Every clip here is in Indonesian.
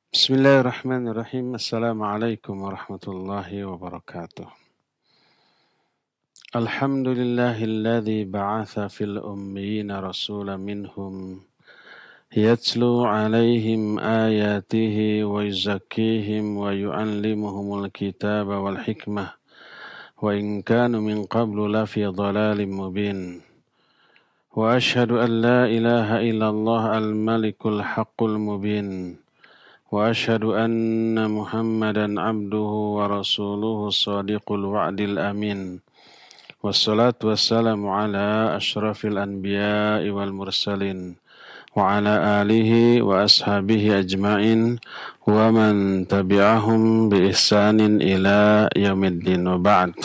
Bismillahirrahmanirrahim. Assalamualaikum warahmatullahi wabarakatuh. Alhamdulillahilladzi ba'atha fil ummiyina rasulan minhum yatlu 'alaihim ayatihi wa yuzakkihim wa yu'allimuhumul kitaba wal hikmah wa in kanu min qablu lafi dhalalin mubin. Wa ashhadu an la ilaha illallah al-malikul haqqul mubin. وأشهد أن محمدا عبده ورسوله الصادق الوعد الأمين والصلاة والسلام على أشرف الأنبياء والمرسلين وعلى آله وأصحابه أجمعين ومن تبعهم بإحسان إلى يوم الدين وبعد.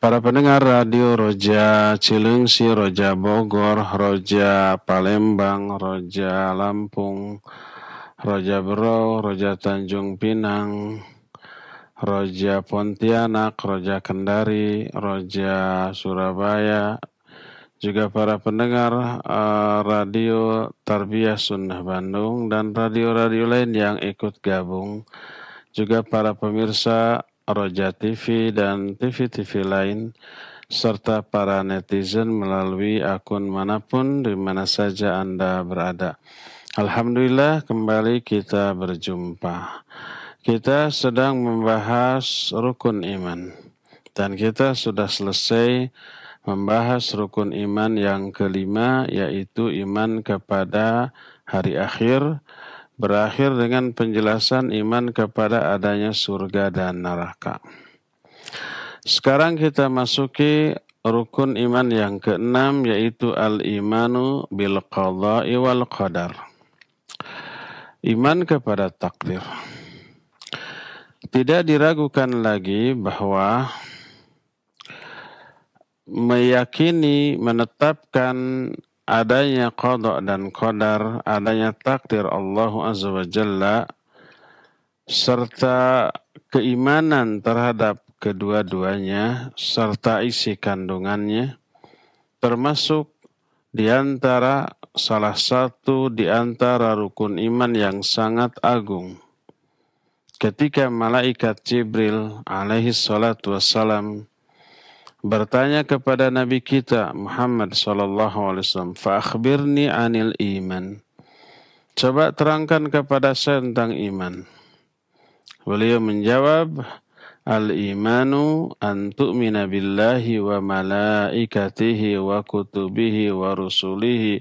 Para pendengar radio Roja Cilengsi, Roja Bogor, Roja Palembang, Roja Lampung, Roja Berau, Roja Tanjung Pinang, Roja Pontianak, Roja Kendari, Roja Surabaya, juga para pendengar radio Tarbiyah Sunnah Bandung dan radio-radio lain yang ikut gabung, juga para pemirsa Roja TV dan TV-TV lain, serta para netizen melalui akun manapun di mana saja Anda berada. Alhamdulillah kembali kita berjumpa. Kita sedang membahas rukun iman. Dan kita sudah selesai membahas rukun iman yang kelima, yaitu iman kepada hari akhir. Berakhir dengan penjelasan iman kepada adanya surga dan neraka. Sekarang kita masuki rukun iman yang keenam, yaitu al-imanu bil qada'i wal qadar. Iman kepada takdir. Tidak diragukan lagi bahwa meyakini, menetapkan adanya qada dan qadar, adanya takdir Allah Azza wa Jalla, serta keimanan terhadap kedua-duanya, serta isi kandungannya, termasuk di antara salah satu di antara rukun iman yang sangat agung. Ketika malaikat Jibril alaihi salatu wassalam bertanya kepada Nabi kita Muhammad sallallahu alaihi wasallam, "Fa akhbirni 'anil iman." Coba terangkan kepada saya tentang iman. Beliau menjawab, "Al-imanu an tu'mina billahi wa malaikatihi wa kutubihi wa rusulihi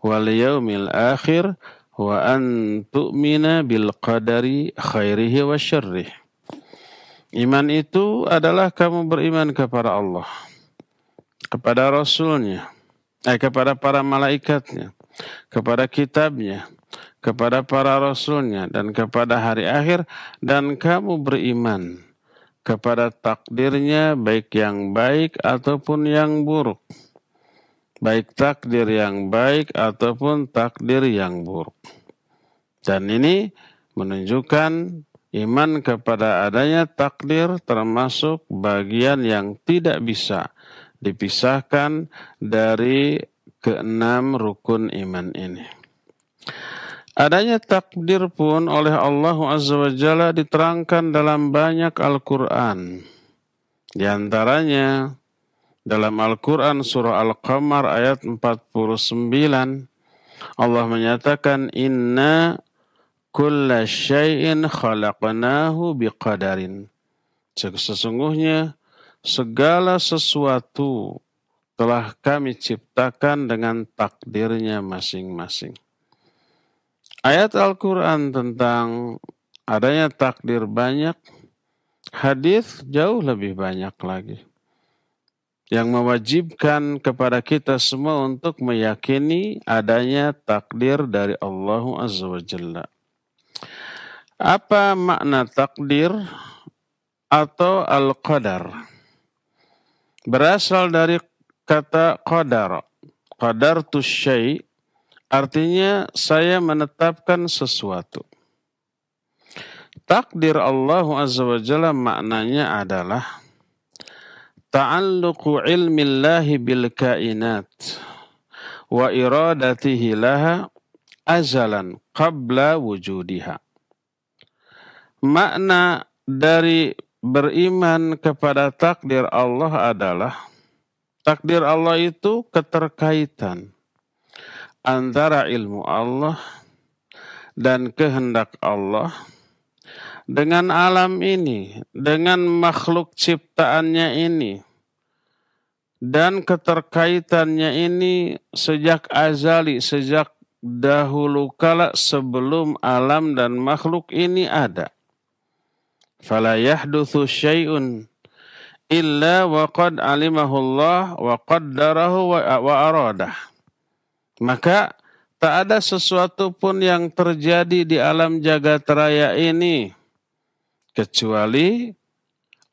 wal yaumil akhir wa an tu'mina bil qadari khairihi wa syarrih." Iman itu adalah kamu beriman kepada Allah, kepada Rasulnya, kepada para malaikatnya, kepada kitabnya, kepada para Rasulnya, dan kepada hari akhir, dan kamu beriman kepada takdirnya, baik yang baik ataupun yang buruk. Baik takdir yang baik ataupun takdir yang buruk. Dan ini menunjukkan iman kepada adanya takdir termasuk bagian yang tidak bisa dipisahkan dari keenam rukun iman ini. Adanya takdir pun oleh Allah Azza wa Jalla diterangkan dalam banyak Al-Quran. Di antaranya dalam Al-Quran surah Al-Qamar ayat 49, Allah menyatakan, "Inna kulla syai'in khalaqnahu biqadarin." Sesungguhnya segala sesuatu telah kami ciptakan dengan takdirnya masing-masing. Ayat Al-Quran tentang adanya takdir banyak, hadis jauh lebih banyak lagi, yang mewajibkan kepada kita semua untuk meyakini adanya takdir dari Allah Azza wa Jalla. Apa makna takdir atau al-qadar? Berasal dari kata qadar. Qadartu syai', artinya saya menetapkan sesuatu. Takdir Allah Azza wa Jalla maknanya adalah ta'alluqu ilmillahi bil kainat wa iradatihi laha azalan qabla wujudiha. Makna dari beriman kepada takdir Allah adalah takdir Allah itu keterkaitan antara ilmu Allah dan kehendak Allah dengan alam ini, dengan makhluk ciptaannya ini. Dan keterkaitannya ini sejak azali, sejak dahulu kala sebelum alam dan makhluk ini ada. Fala yahdutsu syai'un illa wa qad alimahu Allah wa qaddarahu wa aradah. Maka tak ada sesuatu pun yang terjadi di alam jagat raya ini kecuali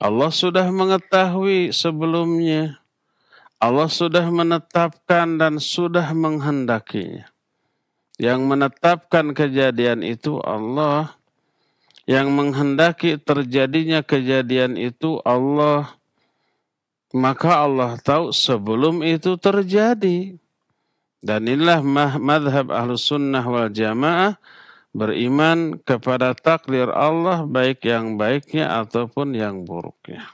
Allah sudah mengetahui sebelumnya. Allah sudah menetapkan dan sudah menghendakinya. Yang menetapkan kejadian itu Allah. Yang menghendaki terjadinya kejadian itu Allah. Maka Allah tahu sebelum itu terjadi. Dan inilah madhab Ahlus Sunnah wal Jamaah, beriman kepada takdir Allah baik yang baiknya ataupun yang buruknya.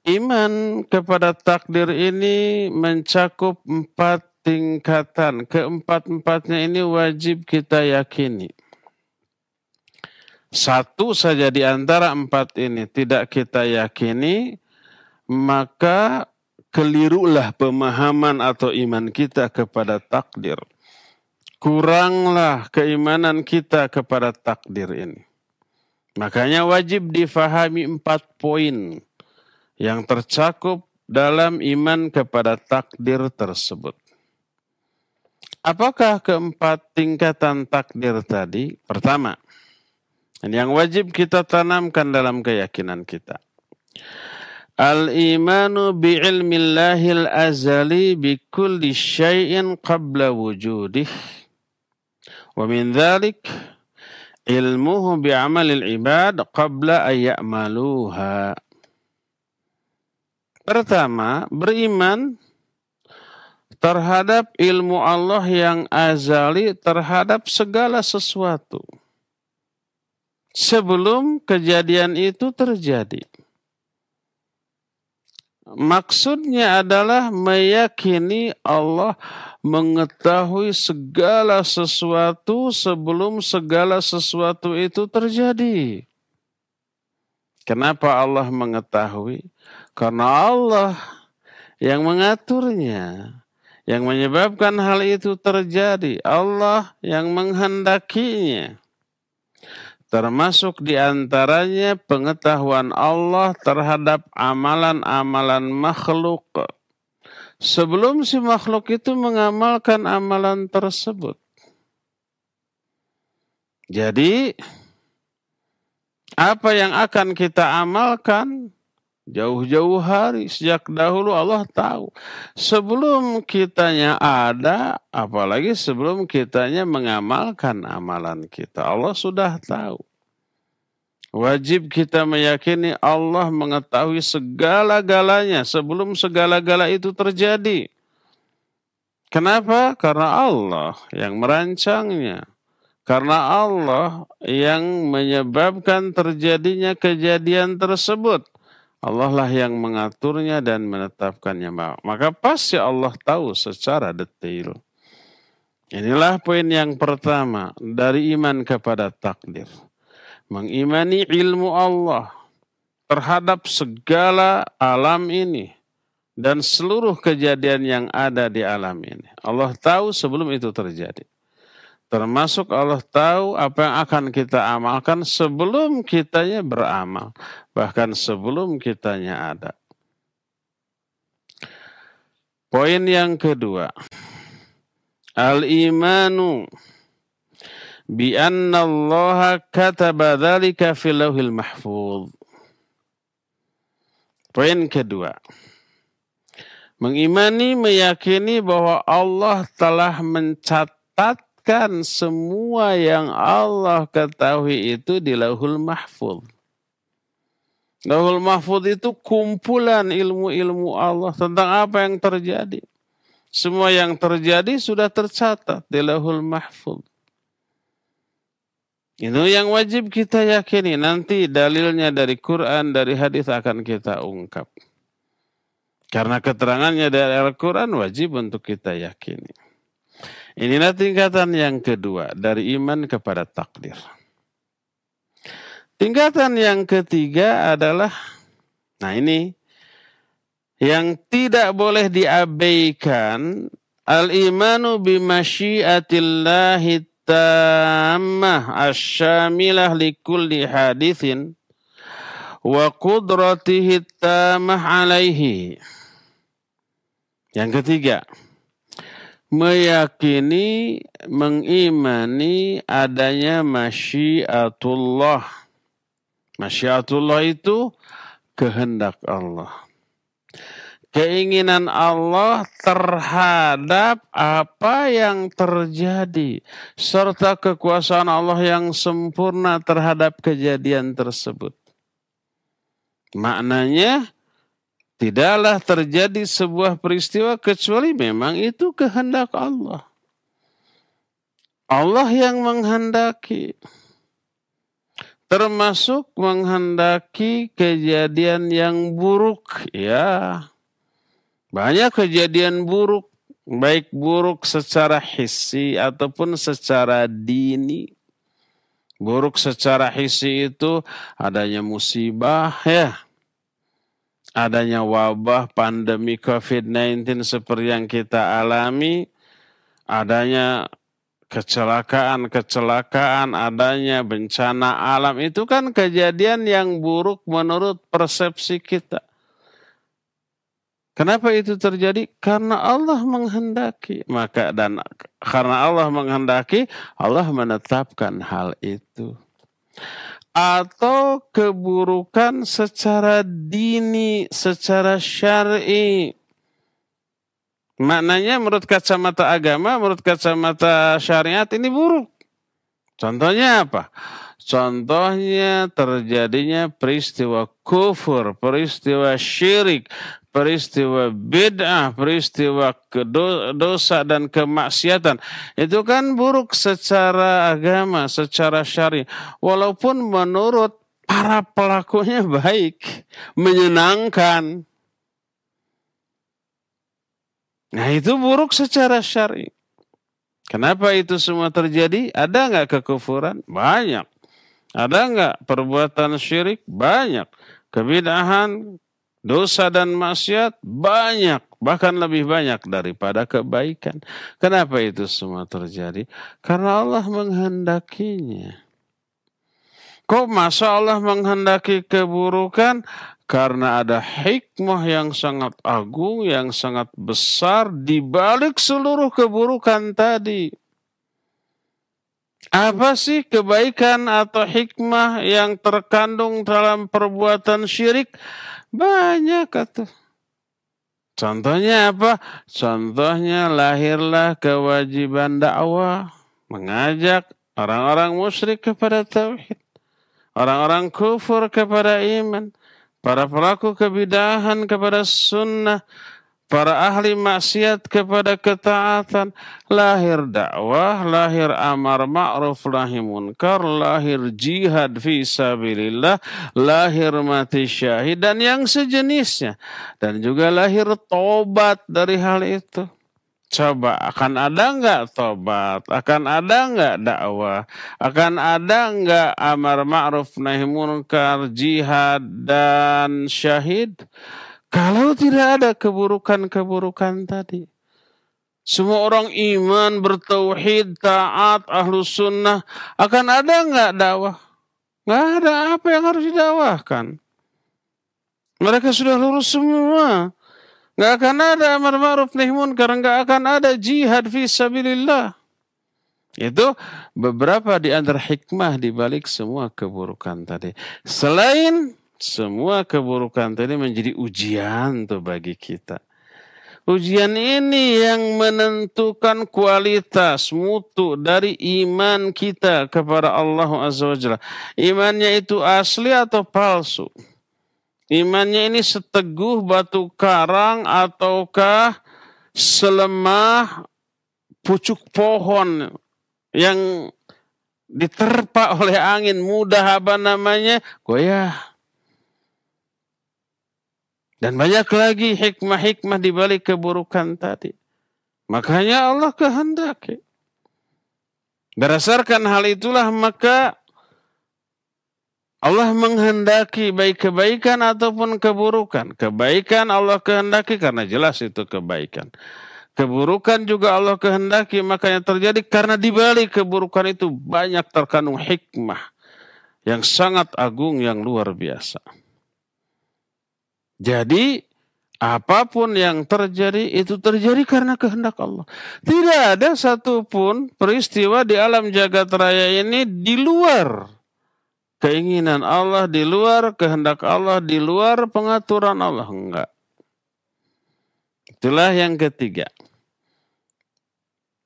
Iman kepada takdir ini mencakup 4 tingkatan. Keempat-empatnya ini wajib kita yakini. Satu saja di antara 4 ini tidak kita yakini, maka kelirulah pemahaman atau iman kita kepada takdir. Kuranglah keimanan kita kepada takdir ini. Makanya wajib difahami 4 poin yang tercakup dalam iman kepada takdir tersebut. Apakah keempat tingkatan takdir tadi? Pertama, yang wajib kita tanamkan dalam keyakinan kita. Al-imanu bi'ilmillahil azali bi kulli syai'in qabla wujudih. Wa min dhalik ilmuhu bi'amalil ibad qabla ayya'maluha. Pertama, beriman terhadap ilmu Allah yang azali terhadap segala sesuatu. Sebelum kejadian itu terjadi. Maksudnya adalah meyakini Allah mengetahui segala sesuatu sebelum segala sesuatu itu terjadi. Kenapa Allah mengetahui? Karena Allah yang mengaturnya, yang menyebabkan hal itu terjadi. Allah yang menghendakinya. Termasuk diantaranya pengetahuan Allah terhadap amalan-amalan makhluk. Sebelum si makhluk itu mengamalkan amalan tersebut. Jadi, apa yang akan kita amalkan jauh-jauh hari, sejak dahulu Allah tahu. Sebelum kitanya ada, apalagi sebelum kitanya mengamalkan amalan kita, Allah sudah tahu. Wajib kita meyakini Allah mengetahui segala-galanya sebelum segala-gala itu terjadi. Kenapa? Karena Allah yang merancangnya. Karena Allah yang menyebabkan terjadinya kejadian tersebut. Allah lah yang mengaturnya dan menetapkannya. Maka pasti Allah tahu secara detail. Inilah poin yang pertama dari iman kepada takdir. Mengimani ilmu Allah terhadap segala alam ini dan seluruh kejadian yang ada di alam ini. Allah tahu sebelum itu terjadi. Termasuk Allah tahu apa yang akan kita amalkan sebelum kitanya beramal. Bahkan sebelum kitanya ada. Poin yang kedua. Al-imanu bi anna Allah kataba dzalika fil lauhil mahfuz. Poin kedua. Mengimani, meyakini bahwa Allah telah mencatatkan semua yang Allah ketahui itu di Lauhul Mahfuz. Lauhul Mahfuz itu kumpulan ilmu-ilmu Allah tentang apa yang terjadi. Semua yang terjadi sudah tercatat di Lauhul Mahfuz. Itu yang wajib kita yakini. Nanti dalilnya dari Quran, dari hadis akan kita ungkap. Karena keterangannya dari Al-Quran wajib untuk kita yakini. Inilah tingkatan yang kedua dari iman kepada takdir. Tingkatan yang ketiga adalah, nah ini, yang tidak boleh diabaikan, al-imanu bimasyiatillahi tammah asyamilah likulli hadithin wa qudratihi tammah alaihi. Yang ketiga, meyakini, mengimani adanya masyiatullah. Masyiatullah itu kehendak Allah. Keinginan Allah terhadap apa yang terjadi, serta kekuasaan Allah yang sempurna terhadap kejadian tersebut. Maknanya, tidaklah terjadi sebuah peristiwa kecuali memang itu kehendak Allah. Allah yang menghendaki. Termasuk menghendaki kejadian yang buruk. Ya, banyak kejadian buruk. Baik buruk secara hissi ataupun secara dini. Buruk secara hissi itu adanya musibah ya. Adanya wabah pandemi COVID-19 seperti yang kita alami. Adanya kecelakaan, adanya bencana alam. Itu kan kejadian yang buruk menurut persepsi kita. Kenapa itu terjadi? Karena Allah menghendaki. Dan karena Allah menghendaki, Allah menetapkan hal itu. Atau keburukan secara dini, secara syar'i. Maknanya menurut kacamata agama, menurut kacamata syariat ini buruk. Contohnya apa? Contohnya terjadinya peristiwa kufur, peristiwa syirik, peristiwa bid'ah, peristiwa dosa dan kemaksiatan. Itu kan buruk secara agama, secara syari. Walaupun menurut para pelakunya baik, menyenangkan. Nah itu buruk secara syar'i. Kenapa itu semua terjadi? Ada nggak kekufuran? Banyak. Ada nggak perbuatan syirik? Banyak. Kebid'ahan, dosa dan maksiat? Banyak. Bahkan lebih banyak daripada kebaikan. Kenapa itu semua terjadi? Karena Allah menghendakinya. Kok masa Allah menghendaki keburukan? Karena ada hikmah yang sangat agung, yang sangat besar di balik seluruh keburukan tadi. Apa sih kebaikan atau hikmah yang terkandung dalam perbuatan syirik? Banyak atuh. Contohnya apa? Contohnya lahirlah kewajiban dakwah, mengajak orang-orang musyrik kepada tauhid, orang-orang kufur kepada iman, para pelaku kebid'ahan kepada sunnah, para ahli maksiat kepada ketaatan. Lahir dakwah, lahir amar ma'ruf nahi munkar, lahir jihad fi sabilillah, lahir mati syahid dan yang sejenisnya. Dan juga lahir tobat dari hal itu. Coba, akan ada nggak tobat? Akan ada nggak dakwah? Akan ada nggak amar ma'ruf nahi munkar, jihad dan syahid? Kalau tidak ada keburukan-keburukan tadi. Semua orang iman, bertauhid, taat, ahlu sunnah. Akan ada nggak dakwah? Nggak ada. Apa yang harus didakwahkan? Mereka sudah lurus semua. Nggak akan ada amar ma'ruf nahi munkar, nggak akan ada jihad fi sabilillah. Itu beberapa di antara hikmah di balik semua keburukan tadi. Selain semua keburukan tadi menjadi ujian tuh bagi kita. Ujian ini yang menentukan kualitas mutu dari iman kita kepada Allah Azza wa Jalla. Imannya itu asli atau palsu? Imannya ini seteguh batu karang ataukah selemah pucuk pohon yang diterpa oleh angin, mudah goyah. Dan banyak lagi hikmah-hikmah di balik keburukan tadi. Makanya Allah kehendaki. Berdasarkan hal itulah maka Allah menghendaki baik kebaikan ataupun keburukan. Kebaikan Allah kehendaki karena jelas itu kebaikan. Keburukan juga Allah kehendaki, makanya terjadi karena di balik keburukan itu banyak terkandung hikmah yang sangat agung, yang luar biasa. Jadi apapun yang terjadi itu terjadi karena kehendak Allah. Tidak ada satupun peristiwa di alam jagat raya ini di luar keinginan Allah, di luar kehendak Allah, di luar pengaturan Allah. Enggak. Itulah yang ketiga.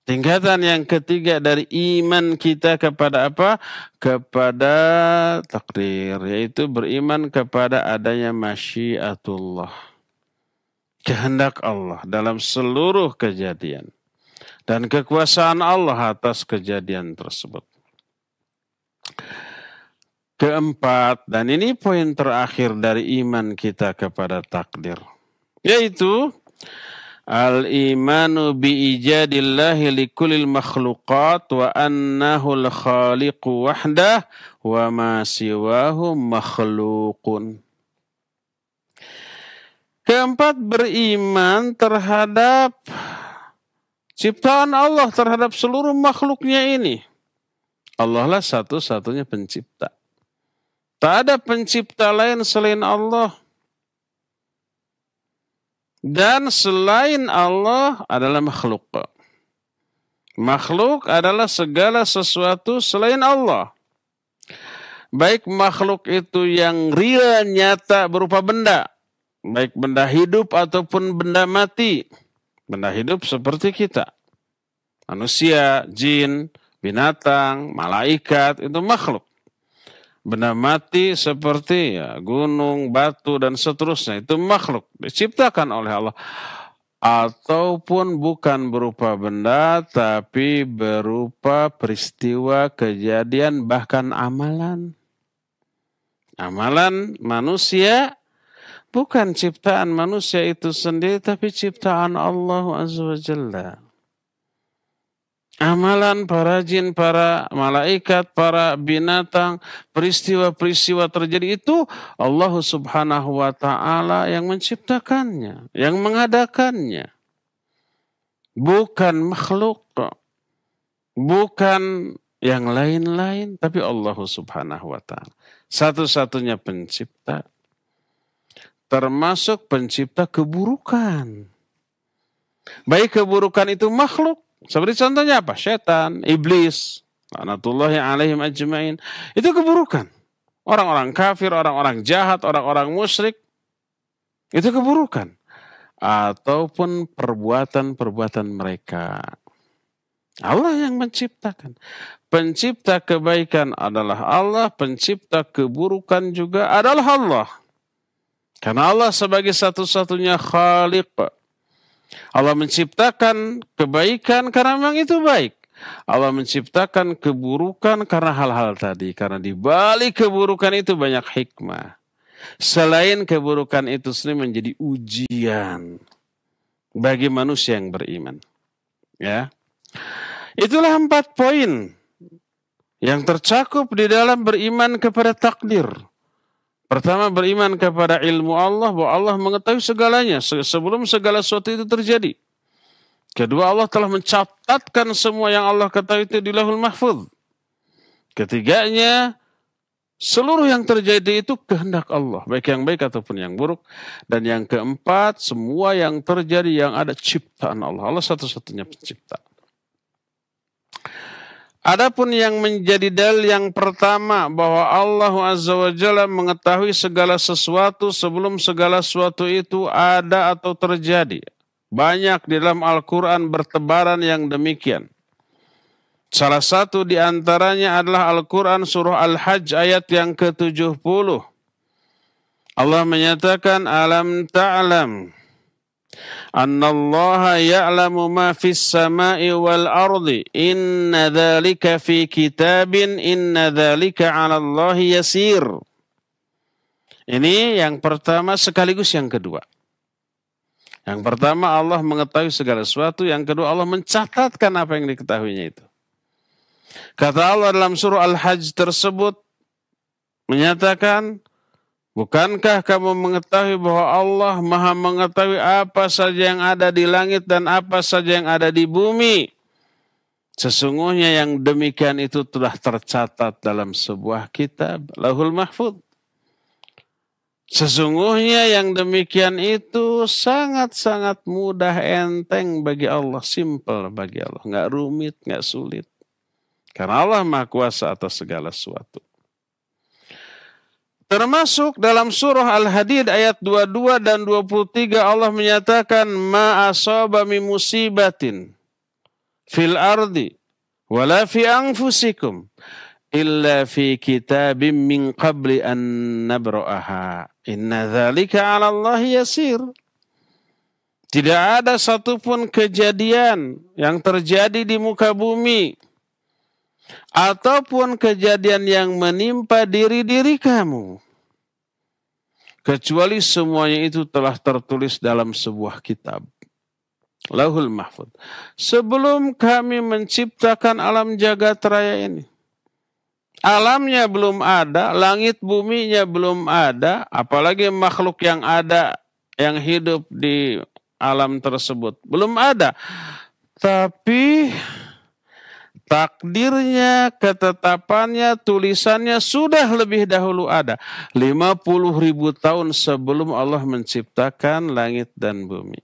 Tingkatan yang ketiga dari iman kita kepada apa? Kepada takdir. Yaitu beriman kepada adanya masyiatullah. Kehendak Allah dalam seluruh kejadian. Dan kekuasaan Allah atas kejadian tersebut. Keempat, dan ini poin terakhir dari iman kita kepada takdir. Yaitu al-imanu bi-ijadillahi likulil makhluqat wa annahul khaliqu wahdah wa ma siwahu makhluqun. Keempat, beriman terhadap ciptaan Allah, terhadap seluruh makhluknya ini. Allah lah satu-satunya pencipta. Tak ada pencipta lain selain Allah. Dan selain Allah adalah makhluk. Makhluk adalah segala sesuatu selain Allah. Baik makhluk itu yang real, nyata, berupa benda. Baik benda hidup ataupun benda mati. Benda hidup seperti kita. Manusia, jin, binatang, malaikat, itu makhluk. Benda mati seperti gunung, batu, dan seterusnya. Itu makhluk. Diciptakan oleh Allah. Ataupun bukan berupa benda, tapi berupa peristiwa, kejadian, bahkan amalan. Amalan manusia bukan ciptaan manusia itu sendiri, tapi ciptaan Allah Azza wa Jalla. Amalan para jin, para malaikat, para binatang, peristiwa-peristiwa terjadi itu Allah Subhanahu wa ta'ala yang menciptakannya, yang mengadakannya. Bukan makhluk, bukan yang lain-lain, tapi Allah Subhanahu wa ta'ala. Satu-satunya pencipta, termasuk pencipta keburukan. Baik keburukan itu makhluk, seperti contohnya apa? Setan, iblis, laknatullahi alaihim ajmain. Itu keburukan. Orang-orang kafir, orang-orang jahat, orang-orang musyrik. Itu keburukan. Ataupun perbuatan-perbuatan mereka. Allah yang menciptakan. Pencipta kebaikan adalah Allah. Pencipta keburukan juga adalah Allah. Karena Allah sebagai satu-satunya khaliq. Allah menciptakan kebaikan karena memang itu baik. Allah menciptakan keburukan karena hal-hal tadi. Karena di balik keburukan itu banyak hikmah. Selain keburukan itu sendiri menjadi ujian bagi manusia yang beriman. Ya, itulah 4 poin yang tercakup di dalam beriman kepada takdir. Pertama, beriman kepada ilmu Allah, bahwa Allah mengetahui segalanya sebelum segala sesuatu itu terjadi. Kedua, Allah telah mencatatkan semua yang Allah ketahui itu di Lauhul Mahfuz. Ketiganya, seluruh yang terjadi itu kehendak Allah, baik yang baik ataupun yang buruk. Dan yang keempat, semua yang terjadi yang ada ciptaan Allah. Allah satu-satunya pencipta. Adapun yang menjadi dalil yang pertama bahwa Allah Azza wa Jalla mengetahui segala sesuatu sebelum segala sesuatu itu ada atau terjadi. Banyak di dalam Al-Quran bertebaran yang demikian. Salah satu di antaranya adalah Al-Quran surah Al-Hajj ayat yang ke-70. Allah menyatakan, alam ta'lam Annallaha ya'lamu ma fis sama'i wal ardi. Inna dzalika fi kitabin, inna dzalika 'ala Allahi yasir. Ini yang pertama sekaligus yang kedua. Yang pertama Allah mengetahui segala sesuatu, yang kedua Allah mencatatkan apa yang diketahuinya itu. Kata Allah dalam surah Al-Hajj tersebut menyatakan, bukankah kamu mengetahui bahwa Allah Maha mengetahui apa saja yang ada di langit dan apa saja yang ada di bumi? Sesungguhnya yang demikian itu telah tercatat dalam sebuah kitab, Lauhul Mahfuz. Sesungguhnya yang demikian itu sangat-sangat mudah, enteng bagi Allah, simple bagi Allah, nggak rumit, nggak sulit. Karena Allah Maha Kuasa atas segala sesuatu. Termasuk dalam surah Al-Hadid ayat 22 dan 23 Allah menyatakan ma asaba min musibatin fil ardi wala fi anfusikum illa fi kitabim min qabli an nabra'aha inna dzalika 'ala Allahi yasir. Tidak ada satupun kejadian yang terjadi di muka bumi ataupun kejadian yang menimpa diri-diri kamu, kecuali semuanya itu telah tertulis dalam sebuah kitab, Lauhul Mahfuz. Sebelum kami menciptakan alam jagat raya ini, alamnya belum ada, langit buminya belum ada, apalagi makhluk yang ada, yang hidup di alam tersebut, belum ada. Tapi takdirnya, ketetapannya, tulisannya sudah lebih dahulu ada. 50.000 tahun sebelum Allah menciptakan langit dan bumi.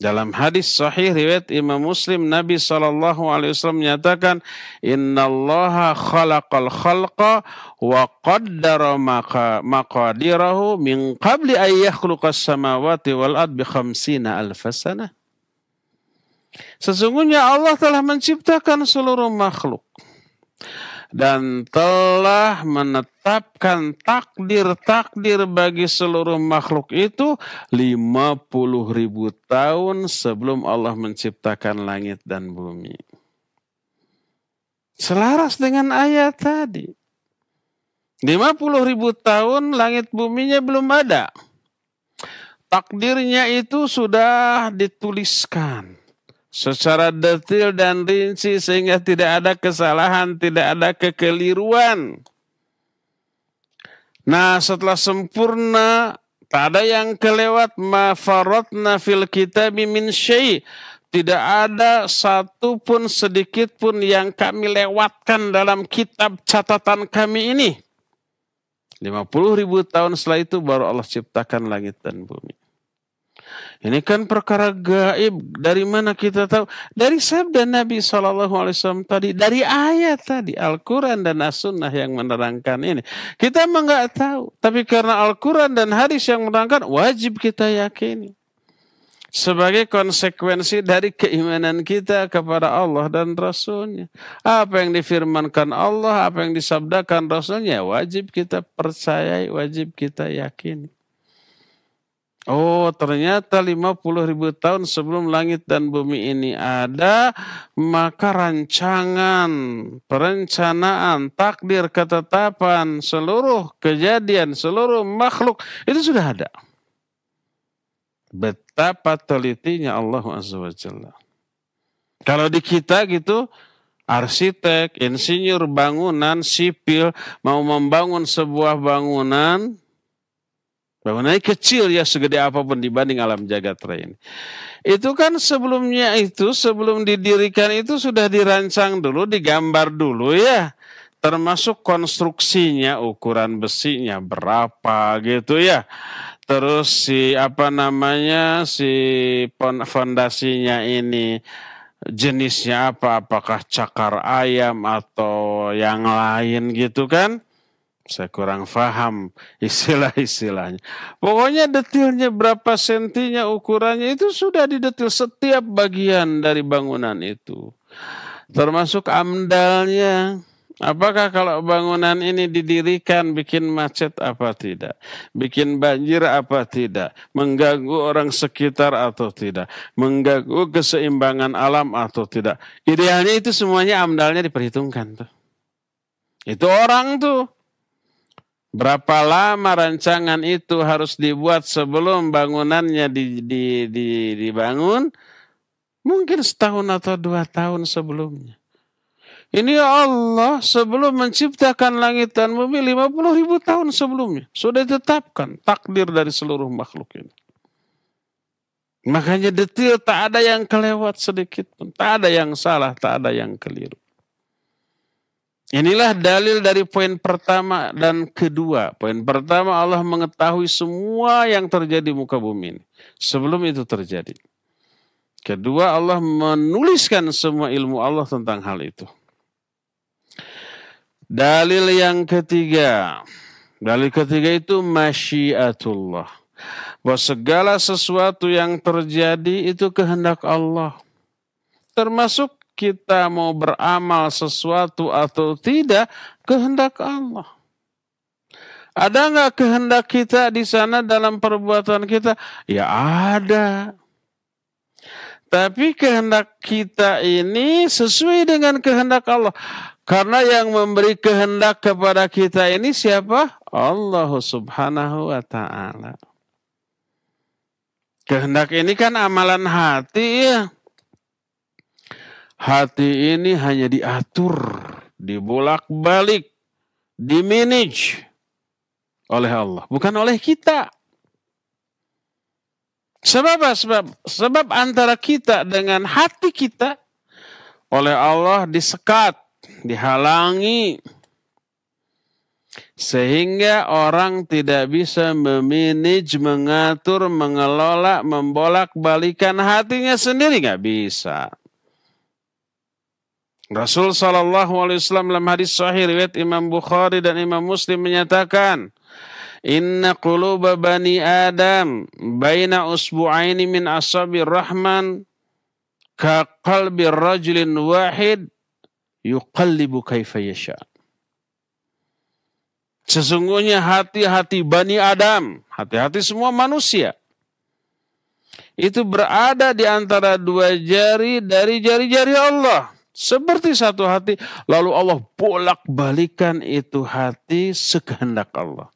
Dalam hadis sahih riwayat Imam Muslim, Nabi SAW menyatakan, Innallaha khalaqal khalqa wa qaddara maqadirahu min qabli an yakhluqas samawati wal ard bi 50,000 sanah. Sesungguhnya Allah telah menciptakan seluruh makhluk dan telah menetapkan takdir-takdir bagi seluruh makhluk itu 50.000 tahun sebelum Allah menciptakan langit dan bumi. Selaras dengan ayat tadi. 50.000 tahun langit buminya belum ada. Takdirnya itu sudah dituliskan secara detail dan rinci sehingga tidak ada kesalahan, tidak ada kekeliruan. Nah, setelah sempurna, tak ada yang kelewat. Ma faratna fil kitabi min syai'. Tidak ada satu pun sedikit pun yang kami lewatkan dalam kitab catatan kami ini. 50.000 tahun setelah itu baru Allah ciptakan langit dan bumi. Ini kan perkara gaib. Dari mana kita tahu? Dari sabda Nabi SAW tadi, dari ayat tadi, Al-Quran dan As-Sunnah yang menerangkan ini. Kita memang nggak tahu, tapi karena Al-Quran dan hadis yang menerangkan, wajib kita yakini. Sebagai konsekuensi dari keimanan kita kepada Allah dan Rasulnya. Apa yang difirmankan Allah, apa yang disabdakan Rasulnya, wajib kita percayai, wajib kita yakini. Oh, ternyata 50.000 tahun sebelum langit dan bumi ini ada, maka rancangan, perencanaan, takdir, ketetapan, seluruh kejadian, seluruh makhluk itu sudah ada. Betapa telitinya Allah Azza wa Jalla. Kalau di kita gitu, arsitek, insinyur bangunan, sipil, mau membangun sebuah bangunannya kecil ya, segede apapun dibanding alam jagat raya ini. Itu kan sebelumnya itu, sebelum didirikan itu sudah dirancang dulu, digambar dulu ya. Termasuk konstruksinya, ukuran besinya berapa gitu ya. Terus si fondasinya ini jenisnya apa, apakah cakar ayam atau yang lain gitu kan. Saya kurang paham istilah-istilahnya. Pokoknya detailnya berapa sentinya, ukurannya itu sudah didetil setiap bagian dari bangunan itu. Termasuk amdalnya, Apakah kalau bangunan ini didirikan bikin macet apa tidak? Bikin banjir apa tidak? Mengganggu orang sekitar atau tidak? Mengganggu keseimbangan alam atau tidak? Idealnya itu semuanya amdalnya diperhitungkan tuh. Itu orang tuh. Berapa lama rancangan itu harus dibuat sebelum bangunannya dibangun? Mungkin setahun atau 2 tahun sebelumnya. Ini Allah sebelum menciptakan langit dan bumi 50.000 tahun sebelumnya. Sudah ditetapkan takdir dari seluruh makhluk ini. Makanya detail tak ada yang kelewat sedikit pun. Tak ada yang salah, tak ada yang keliru. Inilah dalil dari poin pertama dan kedua. Poin pertama Allah mengetahui semua yang terjadi di muka bumi ini. Sebelum itu terjadi. Kedua Allah menuliskan semua ilmu Allah tentang hal itu. Dalil yang ketiga. Dalil ketiga itu masyiatullah. Bahwa segala sesuatu yang terjadi itu kehendak Allah. Termasuk kita mau beramal sesuatu atau tidak, kehendak Allah. Ada nggak kehendak kita di sana dalam perbuatan kita? Ya ada. Tapi kehendak kita ini sesuai dengan kehendak Allah. Karena yang memberi kehendak kepada kita ini siapa? Allah Subhanahu wa ta'ala. Kehendak ini kan amalan hati ya. Hati ini hanya diatur, dibolak-balik, dimanage oleh Allah. Bukan oleh kita. Sebab antara kita dengan hati kita oleh Allah disekat, dihalangi. Sehingga orang tidak bisa memanage, mengatur, mengelola, membolak-balikan hatinya sendiri. Nggak bisa. Rasul SAW dalam hadis sahih riwayat Imam Bukhari dan Imam Muslim menyatakan, Inna quluba bani Adam baina usbu'aini min asabir rahman ka qalbi rajulin wahid yuqallibu kaifa yasha. Sesungguhnya hati-hati Bani Adam, hati-hati semua manusia, itu berada di antara 2 jari dari jari-jari Allah. Seperti satu hati, lalu Allah bolak-balikan itu hati sekehendak Allah.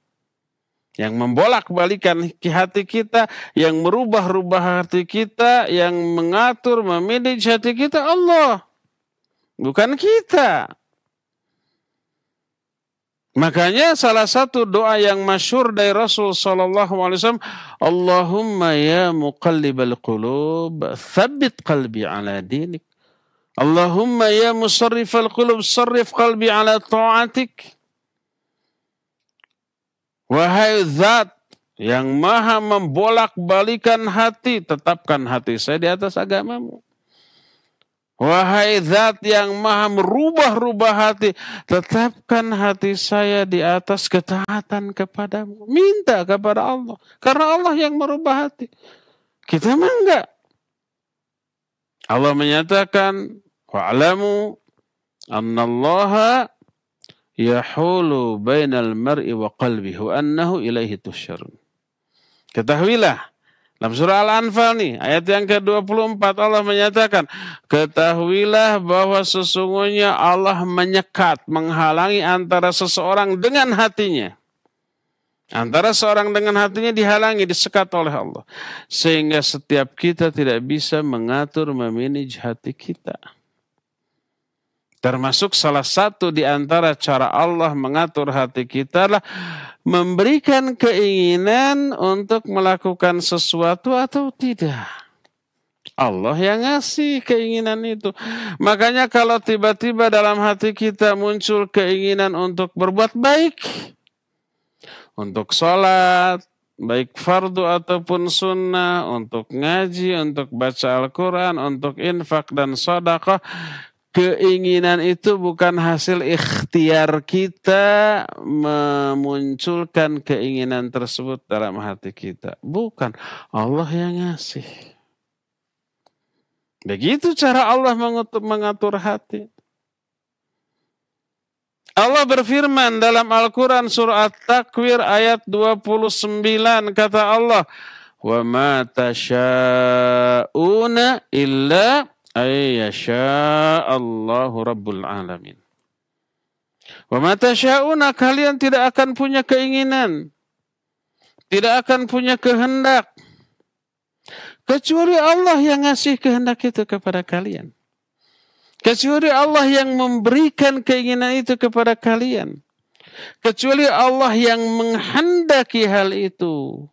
Yang membolak-balikan hati kita, yang merubah-rubah hati kita, yang mengatur, memanage hati kita Allah. Bukan kita. Makanya salah satu doa yang masyhur dari Rasul SAW, Allahumma ya muqallibal qulub, thabbit qalbi ala dinik. Allahumma ya musarrifal qulub, sarrif qalbi ala ta'atik. Wahai zat yang maha membolak-balikan hati, tetapkan hati saya di atas agamamu. Wahai zat yang maha merubah-rubah hati, tetapkan hati saya di atas ketaatan kepadamu. Minta kepada Allah. Karena Allah yang merubah hati. Kita mah enggak. Allah menyatakan, wa'alamu annallaha yahulu bainal mar'i wa qalbihi wa annahu ilaihi tusyarun. Ketahuilah, dalam surah Al-Anfal nih, ayat yang ke-24 Allah menyatakan, ketahuilah bahwa sesungguhnya Allah menyekat, menghalangi antara seseorang dengan hatinya. Antara seorang dengan hatinya dihalangi, disekat oleh Allah. Sehingga setiap kita tidak bisa mengatur, memanage hati kita. Termasuk salah satu di antara cara Allah mengatur hati kita adalah memberikan keinginan untuk melakukan sesuatu atau tidak. Allah yang ngasih keinginan itu. Makanya kalau tiba-tiba dalam hati kita muncul keinginan untuk berbuat baik, untuk sholat, baik fardu ataupun sunnah, untuk ngaji, untuk baca Al-Quran, untuk infak dan sedekah, keinginan itu bukan hasil ikhtiar kita memunculkan keinginan tersebut dalam hati kita. Bukan, Allah yang ngasih. Begitu cara Allah mengatur hati. Allah berfirman dalam Al-Quran surah At-Takwir ayat 29, kata Allah, wa ma tasha'una illa ayyasha'allahu rabbul alamin. Wa ma tasha'una, kalian tidak akan punya keinginan, tidak akan punya kehendak, kecuali Allah yang ngasih kehendak itu kepada kalian. Kecuali Allah yang memberikan keinginan itu kepada kalian. Kecuali Allah yang menghendaki hal itu.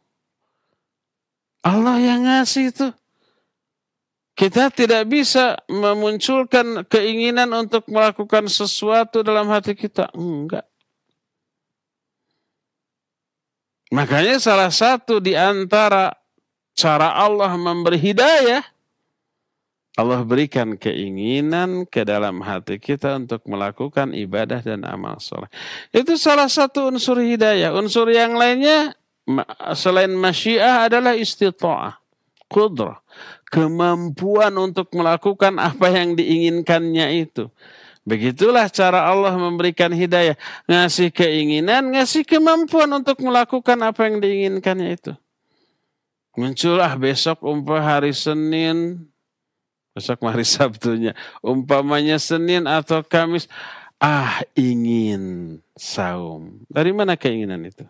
Allah yang ngasih itu. Kita tidak bisa memunculkan keinginan untuk melakukan sesuatu dalam hati kita. Enggak. Makanya salah satu di antara cara Allah memberi hidayah, Allah berikan keinginan ke dalam hati kita untuk melakukan ibadah dan amal soleh. Itu salah satu unsur hidayah. Unsur yang lainnya selain masyiah adalah istita'ah, qudrah, kemampuan untuk melakukan apa yang diinginkannya itu. Begitulah cara Allah memberikan hidayah. Ngasih keinginan, ngasih kemampuan untuk melakukan apa yang diinginkannya itu. Muncullah besok hari Senin, besok hari Sabtunya, umpamanya Senin atau Kamis, ingin saum. Dari mana keinginan itu?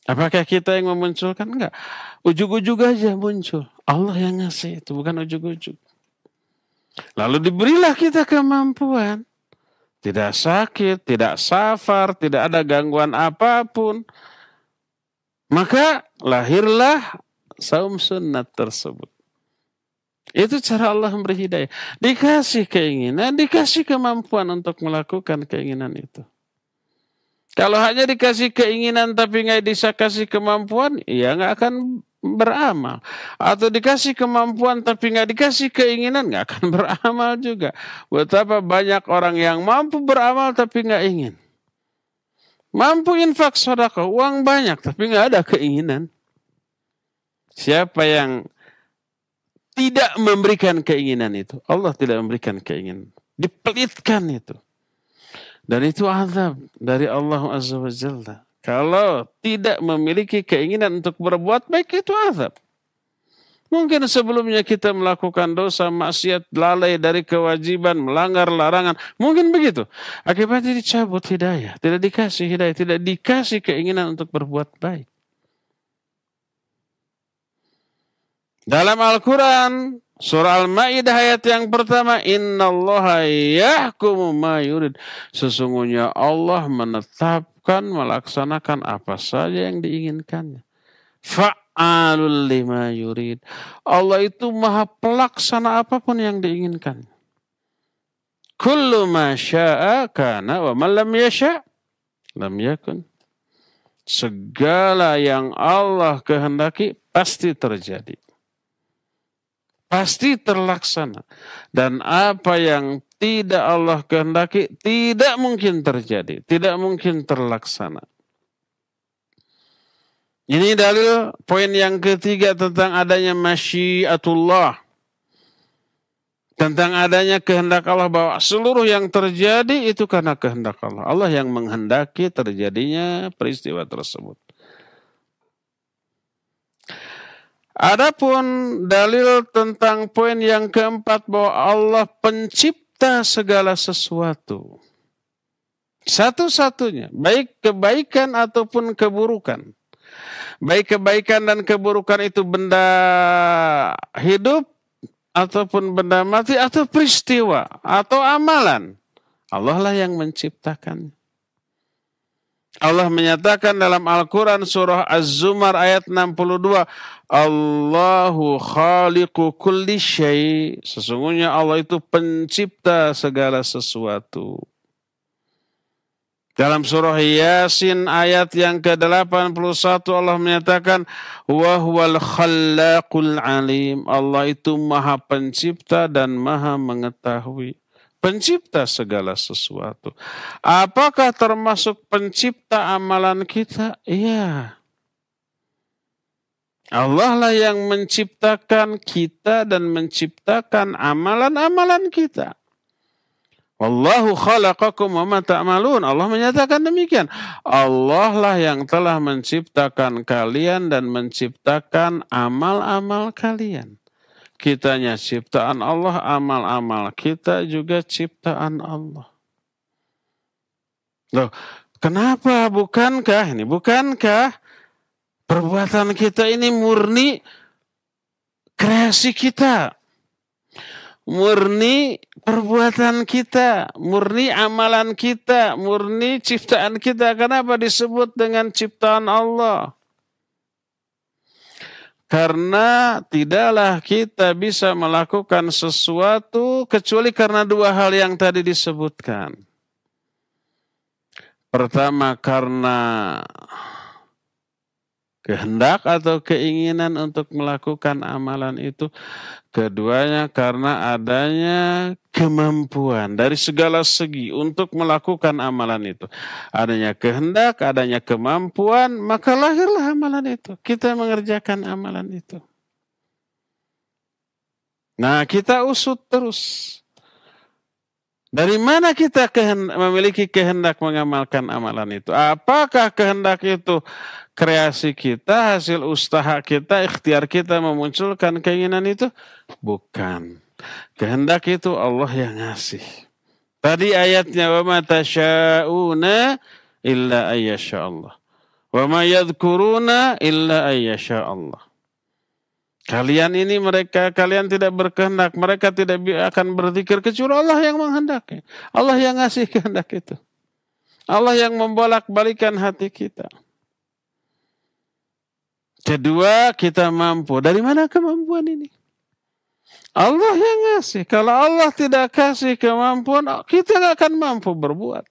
Apakah kita yang memunculkan? Enggak. Ujug-ujug aja muncul. Allah yang ngasih itu, bukan ujug-ujug. Lalu diberilah kita kemampuan. Tidak sakit, tidak safar, tidak ada gangguan apapun. Maka lahirlah saum sunnat tersebut. Itu cara Allah memberi hidayah. Dikasih keinginan, dikasih kemampuan untuk melakukan keinginan itu. Kalau hanya dikasih keinginan tapi nggak bisa kasih kemampuan, ya nggak akan beramal. Atau dikasih kemampuan tapi nggak dikasih keinginan, nggak akan beramal juga. Betapa banyak orang yang mampu beramal tapi nggak ingin. Mampu infak sedekah, uang banyak tapi nggak ada keinginan. Siapa yang tidak memberikan keinginan itu? Allah tidak memberikan keinginan. Dipelitkan itu. Dan itu azab dari Allah Azza wa Jalla. Kalau tidak memiliki keinginan untuk berbuat baik, itu azab. Mungkin sebelumnya kita melakukan dosa, maksiat, lalai dari kewajiban, melanggar larangan. Mungkin begitu. Akibatnya dicabut hidayah. Tidak dikasih hidayah. Tidak dikasih keinginan untuk berbuat baik. Dalam Al-Quran, surah Al-Ma'idah ayat yang pertama, innallaha yahkumu ma yurid. Sesungguhnya Allah menetapkan, melaksanakan apa saja yang diinginkannya. Fa'alul lima yurid. Allah itu maha pelaksana apapun yang diinginkan. Kullu ma sya'a kana wa man lam yasha' lam yakun. Segala yang Allah kehendaki pasti terjadi. Pasti terlaksana. Dan apa yang tidak Allah kehendaki tidak mungkin terjadi. Tidak mungkin terlaksana. Ini dalil poin yang ketiga tentang adanya masyiatullah. Tentang adanya kehendak Allah, bahwa seluruh yang terjadi itu karena kehendak Allah. Allah yang menghendaki terjadinya peristiwa tersebut. Adapun dalil tentang poin yang keempat, bahwa Allah pencipta segala sesuatu. Satu-satunya, baik kebaikan ataupun keburukan. Baik kebaikan dan keburukan itu benda hidup, ataupun benda mati, atau peristiwa, atau amalan. Allah lah yang menciptakan. Allah menyatakan dalam Al-Quran surah Az-Zumar ayat 62, Allahu khaliqu kulli syai'. Sesungguhnya Allah itu pencipta segala sesuatu. Dalam surah Yasin ayat yang ke-81 Allah menyatakan, wa huwal khallaqul alim. Allah itu maha pencipta dan maha mengetahui. Pencipta segala sesuatu. Apakah termasuk pencipta amalan kita? Iya. Allah lah yang menciptakan kita dan menciptakan amalan-amalan kita. Wallahu khalaqakum wa ma ta'malun. Allah menyatakan demikian. Allah lah yang telah menciptakan kalian dan menciptakan amal-amal kalian. Kitanya ciptaan Allah, amal-amal kita juga ciptaan Allah. Loh, kenapa? Bukankah perbuatan kita ini murni kreasi kita? Murni perbuatan kita, murni amalan kita, murni ciptaan kita. Kenapa disebut dengan ciptaan Allah? Karena tidaklah kita bisa melakukan sesuatu kecuali karena dua hal yang tadi disebutkan. Pertama, karena kehendak atau keinginan untuk melakukan amalan itu. Keduanya karena adanya kemampuan dari segala segi untuk melakukan amalan itu. Adanya kehendak, adanya kemampuan, maka lahirlah amalan itu. Kita mengerjakan amalan itu. Nah, kita usut terus. Dari mana kita memiliki kehendak mengamalkan amalan itu? Apakah kehendak itu kreasi kita, hasil usaha kita, ikhtiar kita memunculkan keinginan itu? Bukan. Kehendak itu Allah yang ngasih. Tadi ayatnya, wa ma tasyauna illa ayyasha Allah. Wa ma yadhkuruna illa ayyasha Allah. Kalian tidak berkehendak, mereka tidak akan berzikir kecuali Allah yang menghendaki. Allah yang ngasih kehendak itu. Allah yang membolak-balikan hati kita. Kedua, kita mampu. Dari mana kemampuan ini? Allah yang ngasih. Kalau Allah tidak kasih kemampuan, kita nggak akan mampu berbuat.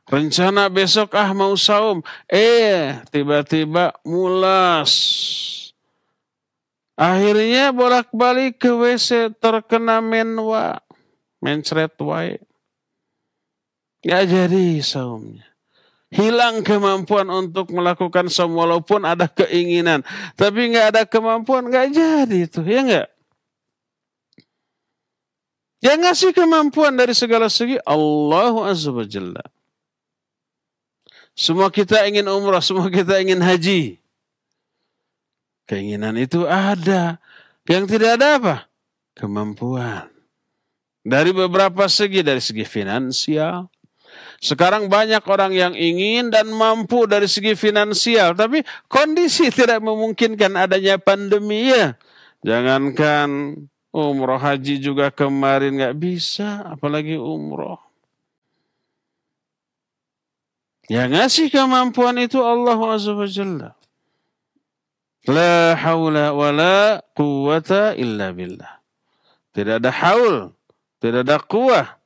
Rencana besok mau saum, tiba-tiba mulas. Akhirnya bolak-balik ke WC terkena mencret wae. Nggak jadi saumnya. Hilang kemampuan untuk melakukan saum walaupun ada keinginan. Tapi nggak ada kemampuan, nggak jadi itu. Ya nggak? Yang ngasih kemampuan dari segala segi Allah Azza wa Jalla. Semua kita ingin umrah, semua kita ingin haji. Keinginan itu ada. Yang tidak ada apa? Kemampuan. Dari beberapa segi, dari segi finansial. Sekarang banyak orang yang ingin dan mampu dari segi finansial. Tapi kondisi tidak memungkinkan adanya pandemi ya. Jangankan umroh, haji juga kemarin nggak bisa. Apalagi umroh. Yang ngasih kemampuan itu Allah Azza wa Jalla. La haula wa la quwwata illa billah. Tidak ada haul, tidak ada quwah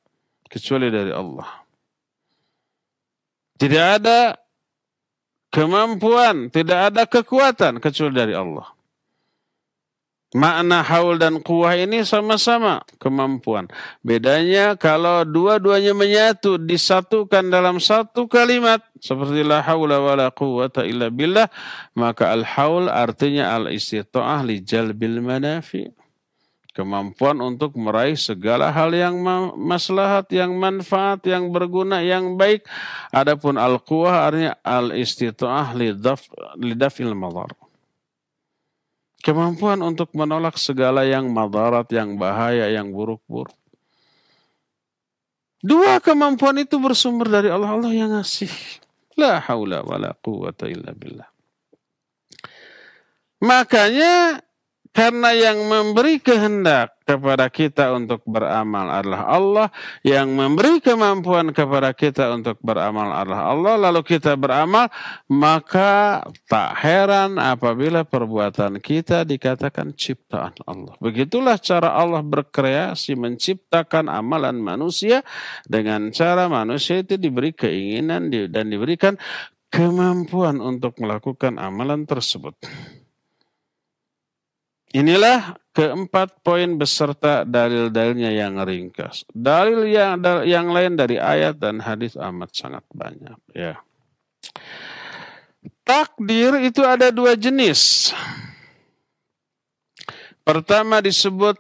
kecuali dari Allah. Tidak ada kemampuan, tidak ada kekuatan kecuali dari Allah. Makna haul dan quwah ini sama-sama kemampuan. Bedanya kalau dua-duanya menyatu, disatukan dalam satu kalimat. Seperti la haula wa la quwwata illa billah. Maka al-haul artinya al-istita'ah li jalbil manafi. Kemampuan untuk meraih segala hal yang maslahat, yang manfaat, yang berguna, yang baik. Adapun al-quwah artinya al-istita'ah li daf'il madar. Kemampuan untuk menolak segala yang madarat, yang bahaya, yang buruk-buruk. Dua kemampuan itu bersumber dari Allah. Allah yang ngasih. La haula wa la quwwata illa billah. Makanya karena yang memberi kehendak kepada kita untuk beramal adalah Allah, yang memberi kemampuan kepada kita untuk beramal adalah Allah, lalu kita beramal, maka tak heran apabila perbuatan kita dikatakan ciptaan Allah. Begitulah cara Allah berkreasi, menciptakan amalan manusia dengan cara manusia itu diberi keinginan dan diberikan kemampuan untuk melakukan amalan tersebut. Inilah keempat poin beserta dalil-dalilnya yang ringkas. Dalil yang lain dari ayat dan hadis amat sangat banyak. Ya. Takdir itu ada dua jenis. Pertama disebut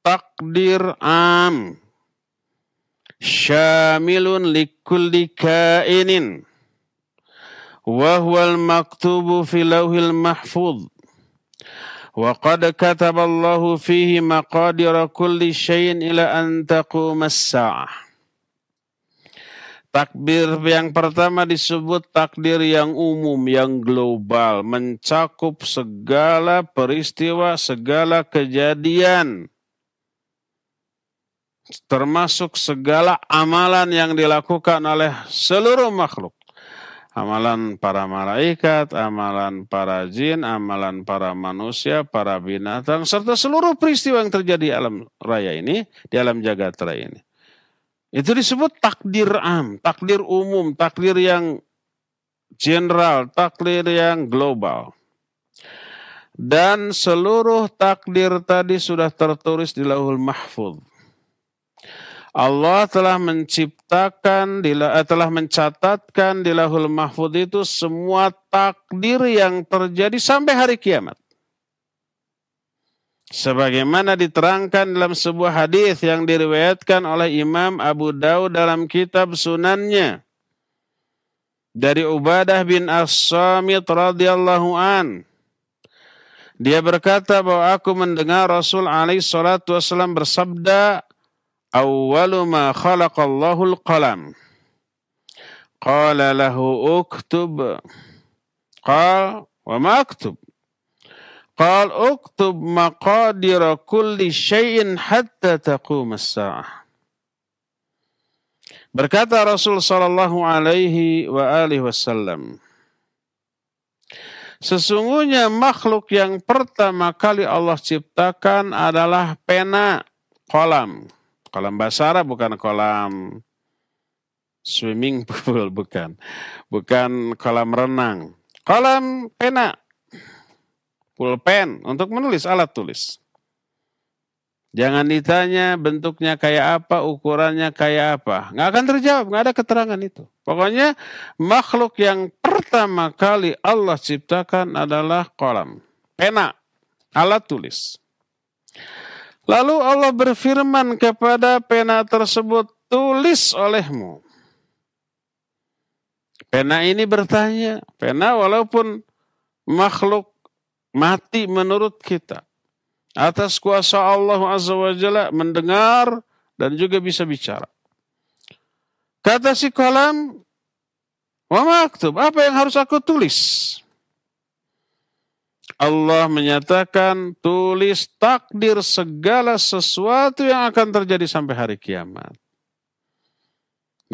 takdir am. syamilun likulli kainin wa huwal maktubu fi lauhil mahfuz wa qad kataballahu fihi maqadira kulli syai'in ila an taqumas sa'ah. Takdir yang pertama disebut takdir yang umum, yang global, mencakup segala peristiwa, segala kejadian, termasuk segala amalan yang dilakukan oleh seluruh makhluk. Amalan para malaikat, amalan para jin, amalan para manusia, para binatang, serta seluruh peristiwa yang terjadi di alam raya ini, di alam jagat raya ini. Itu disebut takdir am, takdir umum, takdir yang general, takdir yang global. Dan seluruh takdir tadi sudah tertulis di Lauhul Mahfuz. Allah telah telah mencatatkan di Lauhul Mahfuz itu semua takdir yang terjadi sampai hari kiamat. Sebagaimana diterangkan dalam sebuah hadis yang diriwayatkan oleh Imam Abu Daud dalam kitab Sunannya dari Ubadah bin As-Samit radhiyallahu an. Dia berkata bahwa aku mendengar Rasul alaihi salatu wasallam bersabda, "Awwalu ma khalaqallahu al-qalam. Qala lahu uktub." Qala, "Wa ma aktub?" Qal uktub maqadira kulli syai'in hatta taqum as-sa'ah. Berkata Rasul sallallahu alaihi wa alihi wasallam, sesungguhnya makhluk yang pertama kali Allah ciptakan adalah pena, kolam. Kolam bahasa Arab, bukan kolam swimming pool, bukan. Bukan kolam renang. Kolam pena. Pulpen untuk menulis, alat tulis. Jangan ditanya bentuknya kayak apa, ukurannya kayak apa. Nggak akan terjawab, nggak ada keterangan itu. Pokoknya makhluk yang pertama kali Allah ciptakan adalah kolam, pena, alat tulis. Lalu Allah berfirman kepada pena tersebut, tulis olehmu. Pena ini bertanya, pena walaupun makhluk mati menurut kita, atas kuasa Allah Azza wa Jalla mendengar dan juga bisa bicara. Kata si kolam, wa maktub, apa yang harus aku tulis? Allah menyatakan, tulis takdir segala sesuatu yang akan terjadi sampai hari kiamat.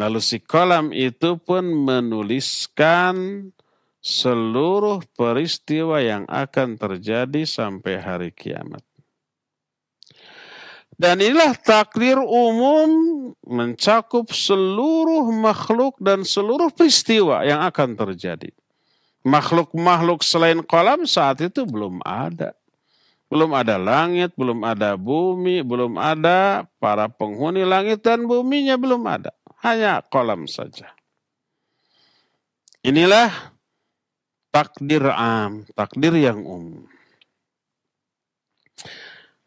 Lalu si kolam itu pun menuliskan seluruh peristiwa yang akan terjadi sampai hari kiamat. Dan inilah takdir umum mencakup seluruh makhluk dan seluruh peristiwa yang akan terjadi. Makhluk-makhluk selain kolam saat itu belum ada. Belum ada langit, belum ada bumi, belum ada para penghuni langit dan buminya, belum ada. Hanya kolam saja. Inilah takdir am, takdir yang umum.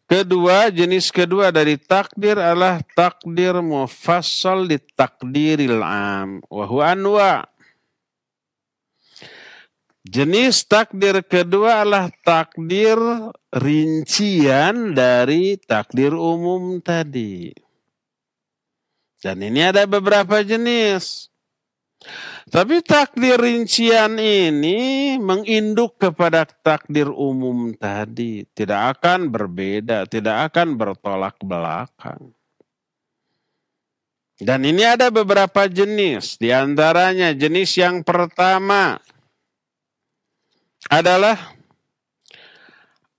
Kedua, jenis kedua dari takdir adalah takdir mufassal di takdiril am. Wa huwa anwa. Jenis takdir kedua adalah takdir rincian dari takdir umum tadi. Dan ini ada beberapa jenis. Tapi takdir rincian ini menginduk kepada takdir umum tadi. Tidak akan berbeda, tidak akan bertolak belakang. Dan ini ada beberapa jenis. Di antaranya jenis yang pertama adalah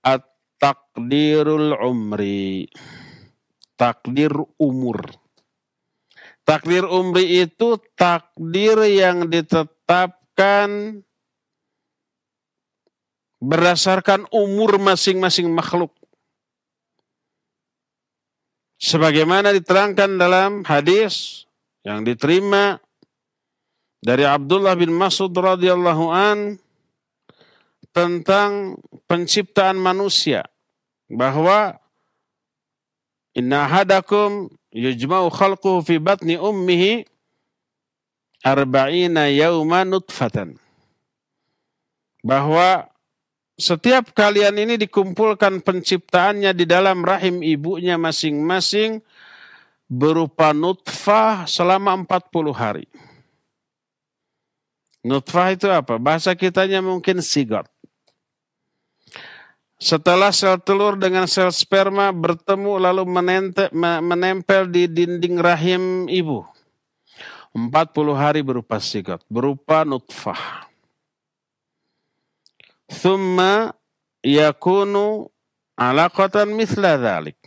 at-takdirul umri. Takdir umur. Takdir umri itu takdir yang ditetapkan berdasarkan umur masing-masing makhluk. Sebagaimana diterangkan dalam hadis yang diterima dari Abdullah bin Mas'ud radhiyallahu an tentang penciptaan manusia, bahwa inna ahadakum yujma'u khalquhu fi batni ummihi arba'ina yawma nutfatan. Bahwa setiap kalian ini dikumpulkan penciptaannya di dalam rahim ibunya masing-masing berupa nutfah selama 40 hari. Nutfah itu apa? Bahasa kitanya mungkin sigot. Setelah sel telur dengan sel sperma bertemu lalu menempel di dinding rahim ibu. 40 hari berupa sigot, berupa nutfah. Thumma yakunu alaqatan mithla dhalik.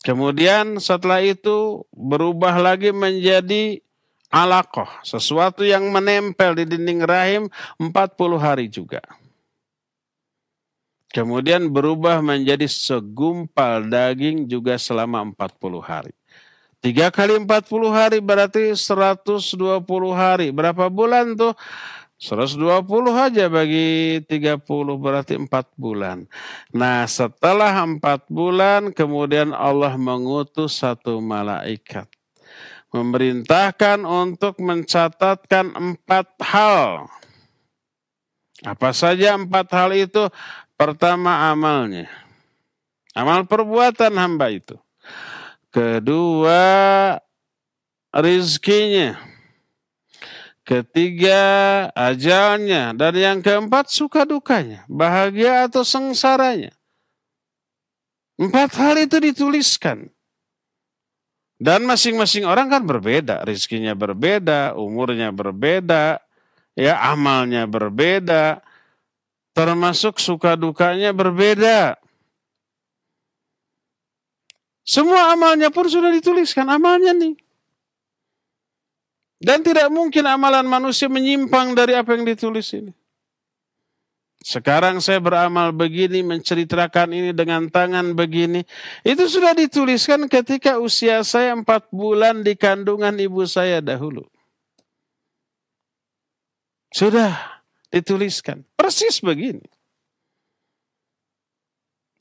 Kemudian setelah itu berubah lagi menjadi alaqah, sesuatu yang menempel di dinding rahim 40 hari juga. Kemudian berubah menjadi segumpal daging juga selama 40 hari. 3 kali 40 hari berarti 120 hari. Berapa bulan tuh? 120 aja bagi 30 berarti 4 bulan. Nah setelah 4 bulan kemudian Allah mengutus satu malaikat. Memerintahkan untuk mencatatkan 4 hal. Apa saja 4 hal itu? Pertama amalnya. Amal perbuatan hamba itu. Kedua rizkinya. Ketiga ajalnya. Dan yang keempat suka dukanya. Bahagia atau sengsaranya. 4 hal itu dituliskan. Dan masing-masing orang kan berbeda. Rizkinya berbeda, umurnya berbeda, ya amalnya berbeda. Termasuk suka dukanya berbeda. Semua amalnya pun sudah dituliskan. Amalnya nih. Dan tidak mungkin amalan manusia menyimpang dari apa yang ditulis ini. Sekarang saya beramal begini, menceritakan ini dengan tangan begini. Itu sudah dituliskan ketika usia saya 4 bulan di kandungan ibu saya dahulu. Sudah dituliskan. Persis begini.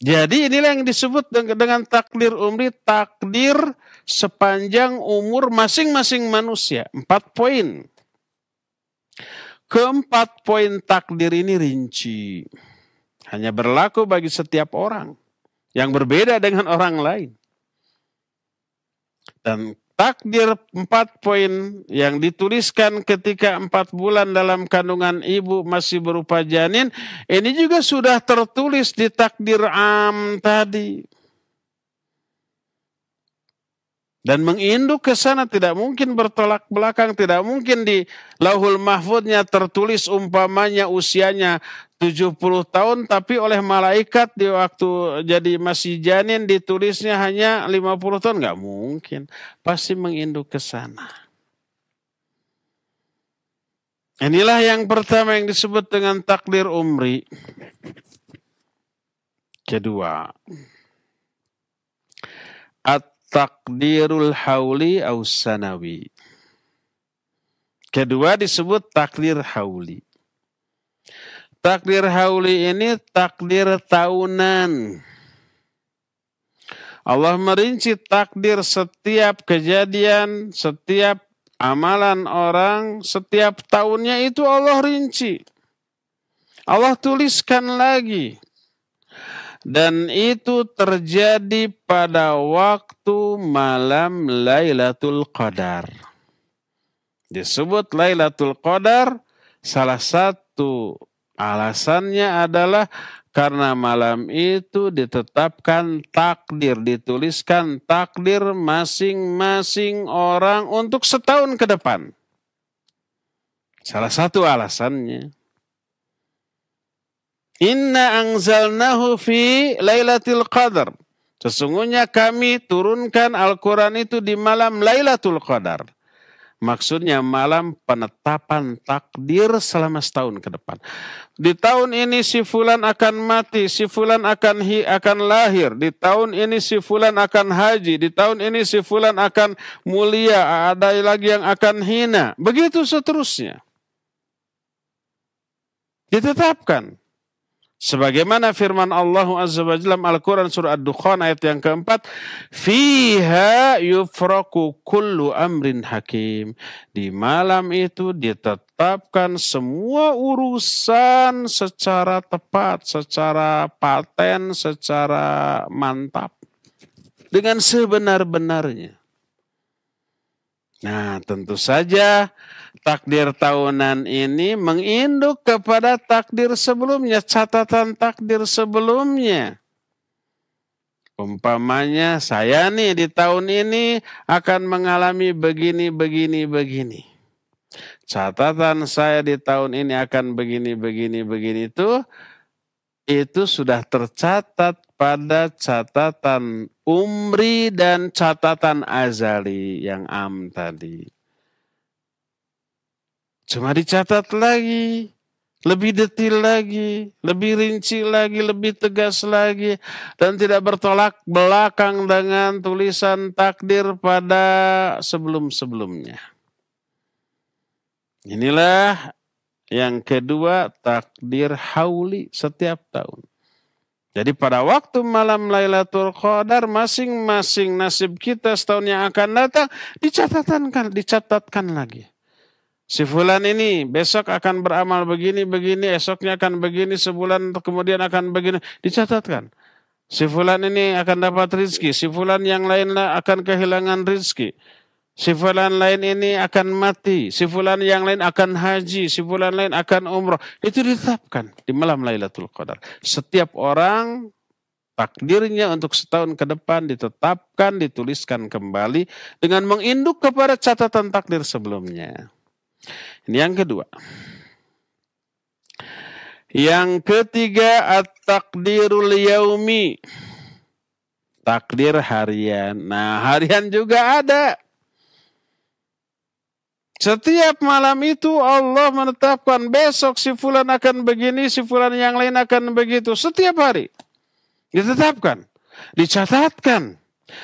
Jadi inilah yang disebut dengan takdir umri, takdir sepanjang umur masing-masing manusia. 4 poin. Keempat poin takdir ini rinci. Hanya berlaku bagi setiap orang. Yang berbeda dengan orang lain. Dan takdir 4 poin yang dituliskan ketika 4 bulan dalam kandungan ibu masih berupa janin. Ini juga sudah tertulis di takdir am tadi. Dan menginduk ke sana tidak mungkin bertolak belakang, tidak mungkin di Lauhul Mahfudnya tertulis umpamanya usianya 70 tahun, tapi oleh malaikat di waktu jadi masih janin ditulisnya hanya 50 tahun, nggak mungkin. Pasti menginduk ke sana. Inilah yang pertama yang disebut dengan takdir umri. Kedua, takdirul hauli aus sanawi. Kedua disebut takdir hauli. Takdir hauli ini takdir tahunan. Allah merinci takdir setiap kejadian, setiap amalan orang, setiap tahunnya itu Allah rinci. Allah tuliskan lagi. Dan itu terjadi pada waktu malam Lailatul Qadar. Disebut Lailatul Qadar, salah satu alasannya adalah karena malam itu ditetapkan takdir, dituliskan takdir masing-masing orang untuk setahun ke depan. Salah satu alasannya. Inna anzalnahu fi Lailatul Qadar. Sesungguhnya kami turunkan Al-Quran itu di malam Lailatul Qadar. Maksudnya malam penetapan takdir selama setahun ke depan. Di tahun ini si fulan akan mati, si fulan akan lahir. Di tahun ini si fulan akan haji, di tahun ini si fulan akan mulia, ada lagi yang akan hina. Begitu seterusnya. Ditetapkan. Sebagaimana firman Allah Azza wa Jalla dalam Al-Quran surah Ad-Dukhan ayat yang keempat, fiha yufraku kullu amrin hakim. Di malam itu ditetapkan semua urusan secara tepat, secara paten, secara mantap, dengan sebenar-benarnya. Nah, tentu saja takdir tahunan ini menginduk kepada takdir sebelumnya, catatan takdir sebelumnya. Umpamanya saya nih di tahun ini akan mengalami begini, begini, begini. Catatan saya di tahun ini akan begini, begini, begini itu sudah tercatat pada catatan umri dan catatan azali yang tadi. Cuma dicatat lagi, lebih detail lagi, lebih rinci lagi, lebih tegas lagi, dan tidak bertolak belakang dengan tulisan takdir pada sebelum-sebelumnya. Inilah yang kedua, takdir hauli setiap tahun. Jadi pada waktu malam Lailatul Qadar, masing-masing nasib kita setahun yang akan datang dicatatkan lagi. Si fulan ini besok akan beramal begini, esoknya akan begini, sebulan kemudian akan begini, dicatatkan. Si fulan ini akan dapat rezeki, si fulan yang lain akan kehilangan rezeki. Si fulan lain ini akan mati, si fulan yang lain akan haji, si fulan lain akan umroh. Itu ditetapkan di malam Lailatul Qadar. Setiap orang takdirnya untuk setahun ke depan ditetapkan, dituliskan kembali dengan menginduk kepada catatan takdir sebelumnya. Ini yang kedua. Yang ketiga, at-takdirul yaumi. Takdir harian. Nah, harian juga ada. Setiap malam itu Allah menetapkan besok si fulan akan begini, si fulan yang lain akan begitu. Setiap hari ditetapkan, dicatatkan.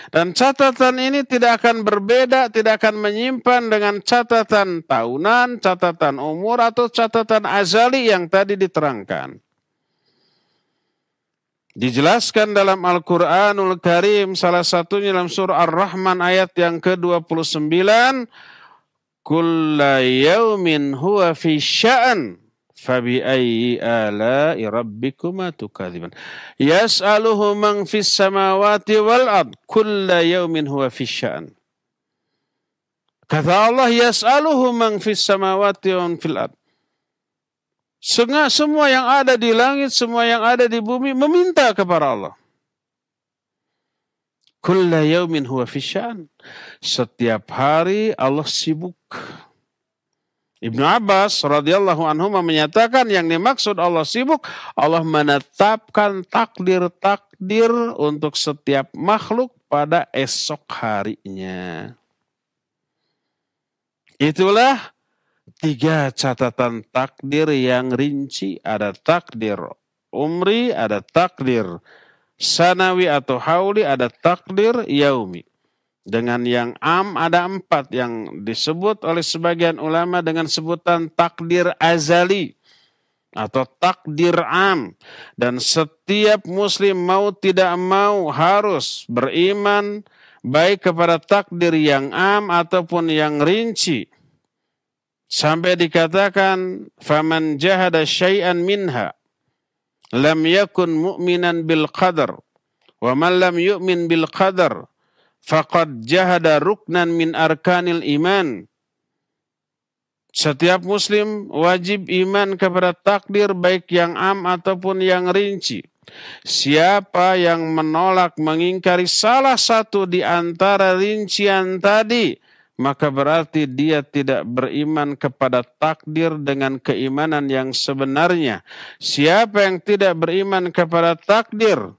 Dan catatan ini tidak akan berbeda, tidak akan menyimpan dengan catatan tahunan, catatan umur, atau catatan azali yang tadi diterangkan. Dijelaskan dalam Al-Quranul Karim, salah satunya dalam surah Ar-Rahman ayat yang ke-29, kulla yaumin huwa fi sya'an fabi ayyi ala'i rabbikuma tukadziban yas'aluhu man fis samawati wal ard kulla yaumin huwa fi sya'an. Kata Allah, yas'aluhu man fis samawati wa fil ard. Semua yang ada di langit, semua yang ada di bumi meminta kepada Allah. Kulla yaumin huwa fi sya'an. Setiap hari Allah sibuk. Ibnu Abbas radhiyallahu anhu menyatakan yang dimaksud Allah sibuk, Allah menetapkan takdir-takdir untuk setiap makhluk pada esok harinya. Itulah 3 catatan takdir yang rinci. Ada takdir umri, ada takdir sanawi atau hauli, ada takdir yaumi. Dengan yang ada 4 yang disebut oleh sebagian ulama dengan sebutan takdir azali atau takdir am. Dan setiap muslim mau tidak mau harus beriman baik kepada takdir yang am ataupun yang rinci. Sampai dikatakan faman jahada syai'an minha lam yakun mu'minan bil qadar wa man lam yu'min bil qadar faqad jahada ruknan min arkanil iman. Setiap muslim wajib iman kepada takdir baik yang am ataupun yang rinci. Siapa yang menolak mengingkari salah satu di antara rincian tadi, maka berarti dia tidak beriman kepada takdir dengan keimanan yang sebenarnya. Siapa yang tidak beriman kepada takdir,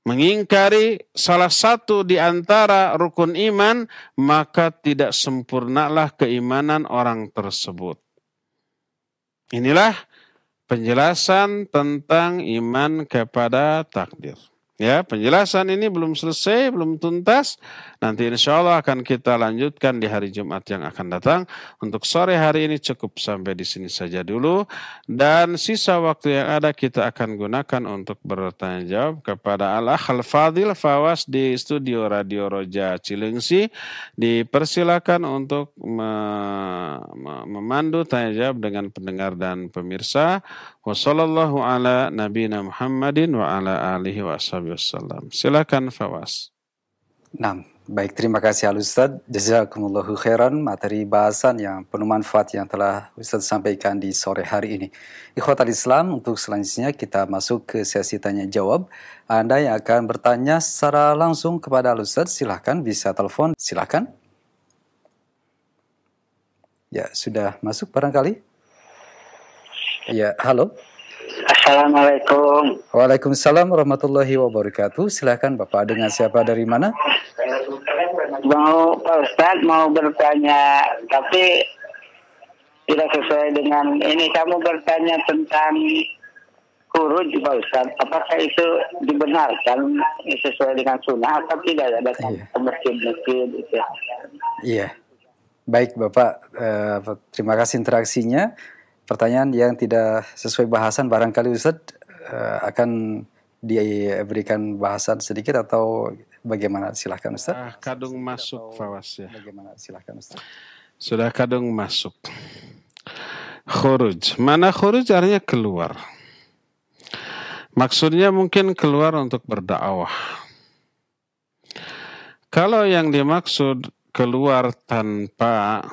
mengingkari salah satu di antara rukun iman, maka tidak sempurnalah keimanan orang tersebut. Inilah penjelasan tentang iman kepada takdir. Ya, penjelasan ini belum selesai, belum tuntas. Nanti insya Allah akan kita lanjutkan di hari Jumat yang akan datang. Untuk sore hari ini cukup sampai di sini saja dulu. Dan sisa waktu yang ada kita akan gunakan untuk bertanya jawab kepada Al-Akh Al-Fadil Fawas di studio Radio Roja Cilengsi. Dipersilakan untuk memandu tanya jawab dengan pendengar dan pemirsa. Wassallallahu ala nabiyina Muhammadin wa ala alihi wa wasallam. Silakan Fawas. Nah, baik, terima kasih Al-Ustadz. Jazakumullahu khairan materi bahasan yang penuh manfaat yang telah Ustadz sampaikan di sore hari ini. Ikhwatal Islam, untuk selanjutnya kita masuk ke sesi tanya jawab. Anda yang akan bertanya secara langsung kepada Al-Ustadz, silahkan bisa telepon, silahkan. Ya, sudah masuk barangkali? Ya, halo. Assalamualaikum. Waalaikumsalam warahmatullahi wabarakatuh. Silakan Bapak, dengan siapa, dari mana? Pak Ustadz mau bertanya, tapi tidak sesuai dengan ini. Kamu bertanya tentang khuruj, Pak Ustadz. Apakah itu dibenarkan sesuai dengan sunnah atau tidak? Ada masjid-masjid itu. Iya. Baik Bapak, terima kasih interaksinya. Pertanyaan yang tidak sesuai bahasan barangkali Ustadz akan diberikan bahasan sedikit atau bagaimana? Silahkan Ustadz. Kadung masuk Fawas ya. Bagaimana? Silahkan Ustadz. Sudah kadung masuk. Khuruj. Mana khuruj artinya keluar. Maksudnya mungkin keluar untuk berdakwah. Kalau yang dimaksud keluar tanpa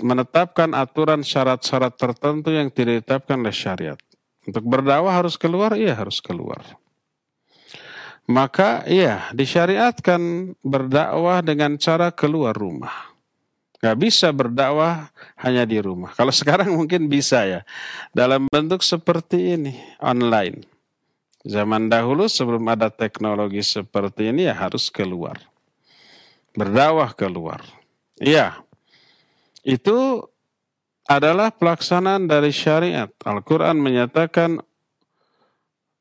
menetapkan aturan syarat-syarat tertentu yang tidak ditetapkan oleh syariat. Untuk berdakwah harus keluar, iya harus keluar. Maka iya disyariatkan berdakwah dengan cara keluar rumah. Gak bisa berdakwah hanya di rumah. Kalau sekarang mungkin bisa ya. Dalam bentuk seperti ini, online. Zaman dahulu sebelum ada teknologi seperti ini ya harus keluar. Berdakwah keluar. Iya. Itu adalah pelaksanaan dari syariat. Al-Quran menyatakan,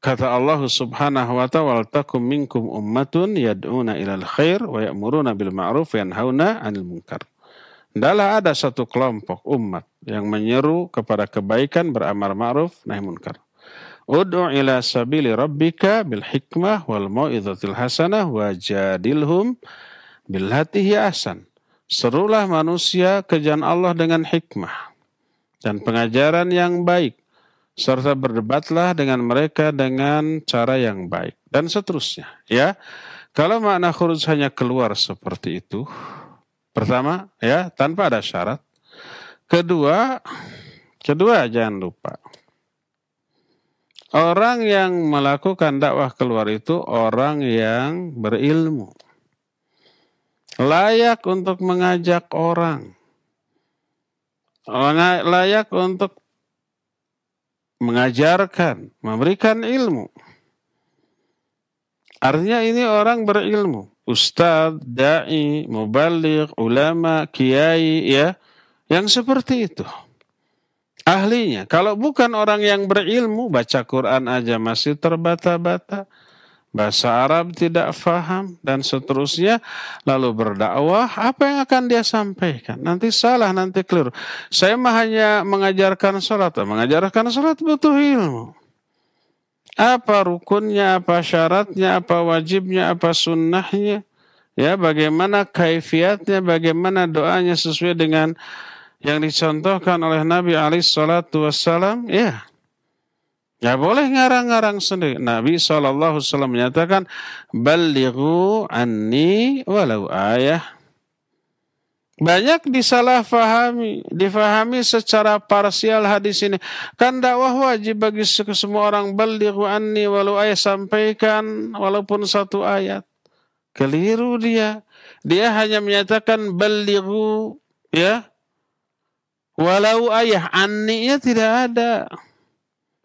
kata Allah subhanahu wa ta'ala, waltakum minkum ummatun yad'una ilal khair wa ya'muruna bil ma'ruf wa yanhauna 'anil munkar. Adalah ada satu kelompok umat yang menyeru kepada kebaikan, beramar ma'ruf, nahi munkar. Ud'u ila sabili rabbika bil hikmah wal mau'izatil hasanah wajadilhum billati hiya ahsan. Serulah manusia ke jalan Allah dengan hikmah dan pengajaran yang baik, serta berdebatlah dengan mereka dengan cara yang baik, dan seterusnya. Ya, kalau makna khuruj hanya keluar seperti itu, pertama, ya tanpa ada syarat. Kedua jangan lupa, orang yang melakukan dakwah keluar itu orang yang berilmu. Layak untuk mengajak orang. Layak untuk mengajarkan, memberikan ilmu. Artinya ini orang berilmu. Ustadz, da'i, mubaligh, ulama, kiai, ya. Yang seperti itu. Ahlinya. Kalau bukan orang yang berilmu, baca Quran aja masih terbata-bata. Bahasa Arab tidak faham dan seterusnya, lalu berdakwah, apa yang akan dia sampaikan? Nanti salah, nanti keliru. Saya mah hanya mengajarkan sholat. Mengajarkan sholat butuh ilmu. Apa rukunnya, apa syaratnya, apa wajibnya, apa sunnahnya, ya, bagaimana kaifiatnya, bagaimana doanya sesuai dengan yang dicontohkan oleh Nabi SAW, ya. Ya boleh ngarang-ngarang sendiri. Nabi SAW menyatakan, balighu anni walau ayah. Banyak difahami secara parsial hadis ini. Kan dakwah wajib bagi semua orang, balighu anni walau ayah, sampaikan walaupun satu ayat. Keliru dia. Dia hanya menyatakan balighu, ya, walau ayah, anni-nya tidak ada.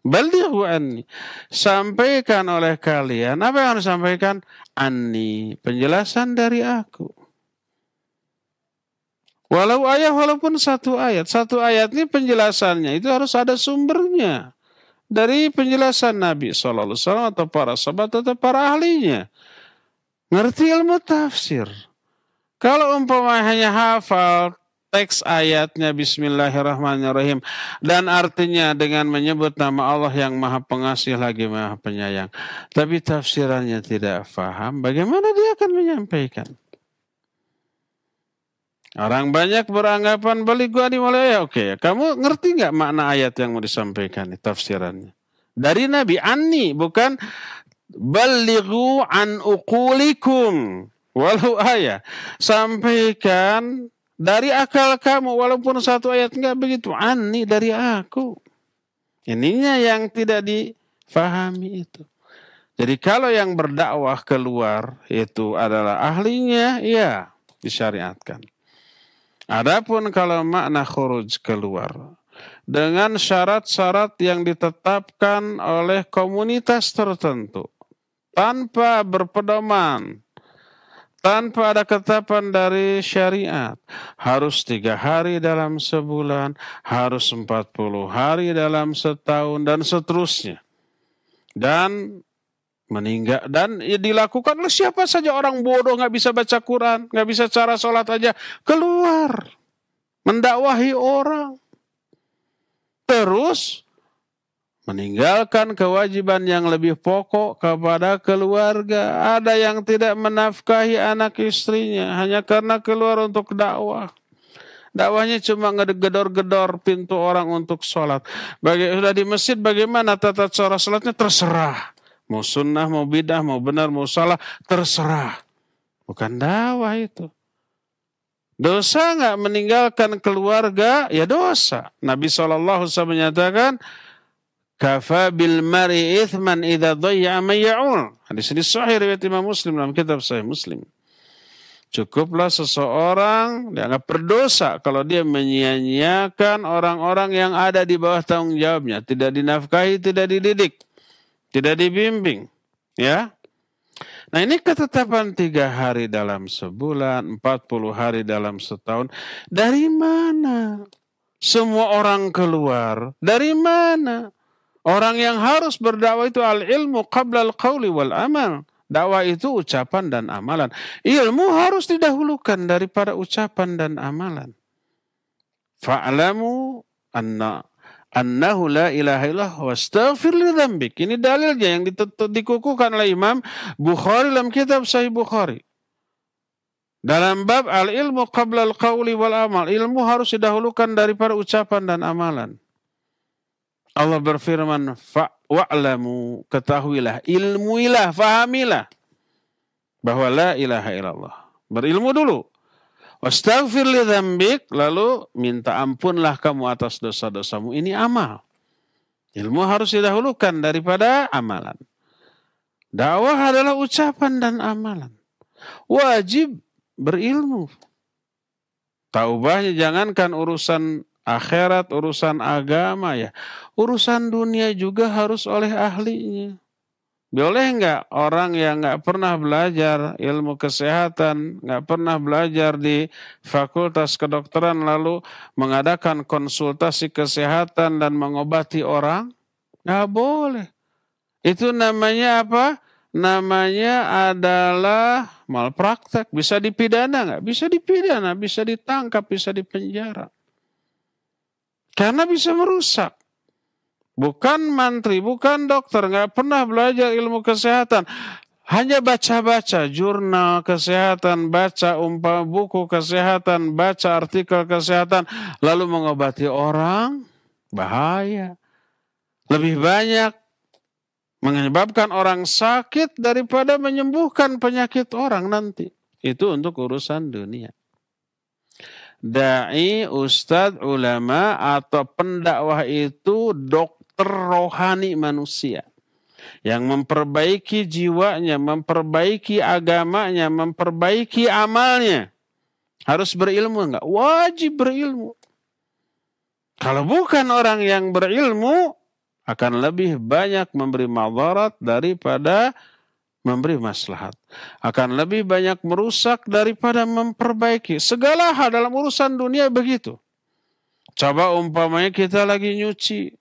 Balighu anni, sampaikan oleh kalian. Apa yang harus sampaikan? Anni, penjelasan dari aku. Walau ayat, walaupun satu ayat. Satu ayat ini penjelasannya itu harus ada sumbernya. Dari penjelasan Nabi SAW atau para sahabat atau para ahlinya. ngerti ilmu tafsir. Kalau umpama hanya hafal teks ayatnya Bismillahirrahmanirrahim dan artinya dengan menyebut nama Allah yang Maha Pengasih lagi Maha Penyayang, tapi tafsirannya tidak faham, bagaimana dia akan menyampaikan? Orang banyak beranggapan balik gua dimulai, oke, kamu ngerti nggak makna ayat yang mau disampaikan, tafsirannya? Dari Nabi, anni, bukan balighu an uqulikum. Walau ayat, sampaikan dari akal kamu walaupun satu ayat, enggak begitu, anni, dari aku. Ininya yang tidak difahami itu. Jadi kalau yang berdakwah keluar itu adalah ahlinya, ya disyariatkan. Adapun kalau makna khuruj keluar dengan syarat-syarat yang ditetapkan oleh komunitas tertentu tanpa berpedoman, tanpa ada ketetapan dari syariat, harus 3 hari dalam sebulan, harus 40 hari dalam setahun, dan seterusnya. Dan meninggal, dan dilakukan oleh siapa saja, orang bodoh, nggak bisa baca Quran, nggak bisa cara sholat aja, keluar, mendakwahi orang. Terus meninggalkan kewajiban yang lebih pokok kepada keluarga. Ada yang tidak menafkahi anak istrinya hanya karena keluar untuk dakwah. Dakwahnya cuma ngedor-gedor pintu orang untuk sholat. Sudah di masjid, bagaimana tata cara sholatnya? Terserah. Mau sunnah, mau bidah, mau benar, mau salah, terserah. Bukan dakwah itu. Dosa nggak meninggalkan keluarga? Ya dosa. Nabi SAW menyatakan, kafa bil mar'i ithman idza dhayya man ya'ul. Hadis ini sahih riwayat Imam Muslim dalam kitab Sahih Muslim. Cukuplah seseorang dianggap berdosa kalau dia menyia-nyiakan orang-orang yang ada di bawah tanggung jawabnya, tidak dinafkahi, tidak dididik, tidak dibimbing, ya. Nah, ini ketetapan 3 hari dalam sebulan, 40 hari dalam setahun. Dari mana semua orang keluar? Dari mana? Orang yang harus berdakwah itu al-ilmu qabla al-qawli wal amal. Dakwah itu ucapan dan amalan. Ilmu harus didahulukan daripada ucapan dan amalan. Fa'lamu annahu la ilaha illallah wastaghfir li dzambik. Ini dalilnya yang dikukuhkan oleh Imam Bukhari dalam kitab Sahih Bukhari. Dalam bab al-ilmu qabla al-qawli wal amal. Ilmu harus didahulukan daripada ucapan dan amalan. Allah berfirman, wa'lamu, ketahuilah, ilmuilah, fahamilah bahwa la ilaha illallah. Berilmu dulu. Wastaghfir li dzambik, lalu minta ampunlah kamu atas dosa-dosamu. Ini amal. Ilmu harus didahulukan daripada amalan. Dakwah adalah ucapan dan amalan. Wajib berilmu. Taubahnya jangankan urusan akhirat, urusan agama, ya. Urusan dunia juga harus oleh ahlinya. Boleh nggak orang yang nggak pernah belajar ilmu kesehatan, nggak pernah belajar di fakultas kedokteran, lalu mengadakan konsultasi kesehatan dan mengobati orang? Nggak boleh. Itu namanya apa? Namanya adalah malpraktek. Bisa dipidana nggak? Bisa dipidana, bisa ditangkap, bisa dipenjara. Karena bisa merusak. Bukan mantri, bukan dokter, nggak pernah belajar ilmu kesehatan. Hanya baca-baca jurnal kesehatan, baca buku kesehatan, baca artikel kesehatan, lalu mengobati orang, bahaya. Lebih banyak menyebabkan orang sakit daripada menyembuhkan penyakit orang nanti. Itu untuk urusan dunia. Dai, ustadz, ulama, atau pendakwah itu dokter rohani manusia yang memperbaiki jiwanya, memperbaiki agamanya, memperbaiki amalnya. Harus berilmu enggak? Wajib berilmu. Kalau bukan orang yang berilmu, akan lebih banyak memberi madarat daripada memberi maslahat. Akan lebih banyak merusak daripada memperbaiki. Segala hal dalam urusan dunia begitu. Coba umpamanya kita lagi nyuci.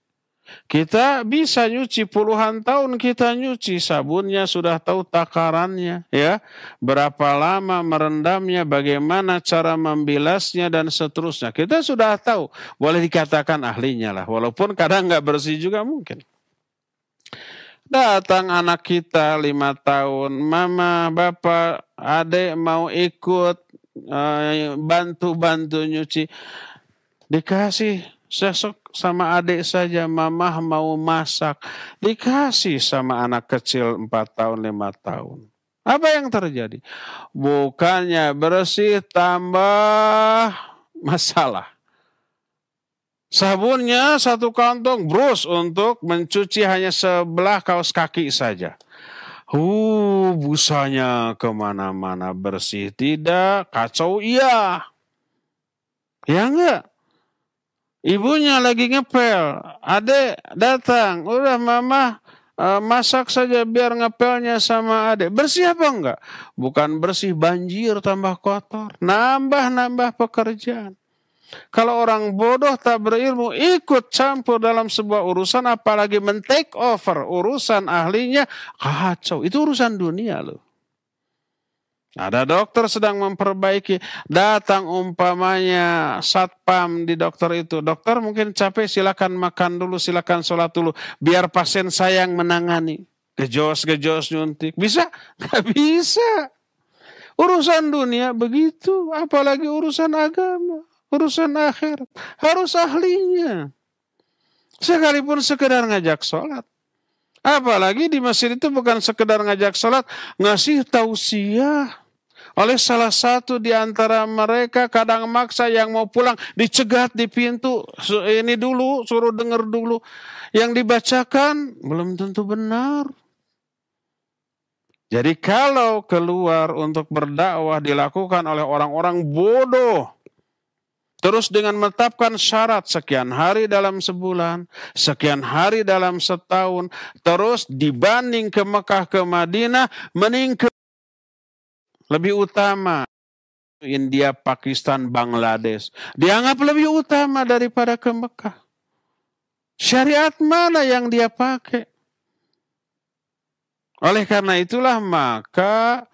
Kita bisa nyuci puluhan tahun, kita nyuci sabunnya sudah tahu takarannya, ya, berapa lama merendamnya, bagaimana cara membilasnya dan seterusnya. Kita sudah tahu, boleh dikatakan ahlinya lah, walaupun kadang nggak bersih juga mungkin. Datang anak kita 5 tahun, mama, bapak, adik mau ikut bantu-bantu nyuci, dikasih sesok sama adik saja, mamah mau masak, dikasih sama anak kecil 4 tahun, 5 tahun. Apa yang terjadi? Bukannya bersih, tambah masalah. Sabunnya 1 kantong, brus untuk mencuci hanya sebelah kaos kaki saja. Busanya kemana-mana, bersih tidak, kacau iya. Ya enggak? Ibunya lagi ngepel, adek datang, udah mama masak saja biar ngepelnya sama adek. Bersih apa enggak? Bukan bersih, banjir, tambah kotor, nambah pekerjaan. Kalau orang bodoh tak berilmu ikut campur dalam sebuah urusan, apalagi men-take over urusan ahlinya, kacau. Itu urusan dunia loh. Ada dokter sedang memperbaiki, datang umpamanya satpam di dokter itu. Dokter mungkin capek, silakan makan dulu, silakan sholat dulu, biar pasien saya yang menangani. Gejos nyuntik. Bisa? Nggak bisa. Urusan dunia begitu, apalagi urusan agama, urusan akhirat. Harus ahlinya. Sekalipun sekedar ngajak sholat. Apalagi di masjid itu bukan sekedar ngajak sholat, ngasih tausiah. Oleh salah satu di antara mereka, kadang maksa yang mau pulang, dicegat di pintu, ini dulu, suruh dengar dulu. Yang dibacakan belum tentu benar. Jadi kalau keluar untuk berdakwah dilakukan oleh orang-orang bodoh, terus dengan menetapkan syarat sekian hari dalam sebulan, sekian hari dalam setahun, terus dibanding ke Mekah ke Madinah, meningkat lebih utama. India, Pakistan, Bangladesh dianggap lebih utama daripada ke Mekah. Syariat mana yang dia pakai? Oleh karena itulah maka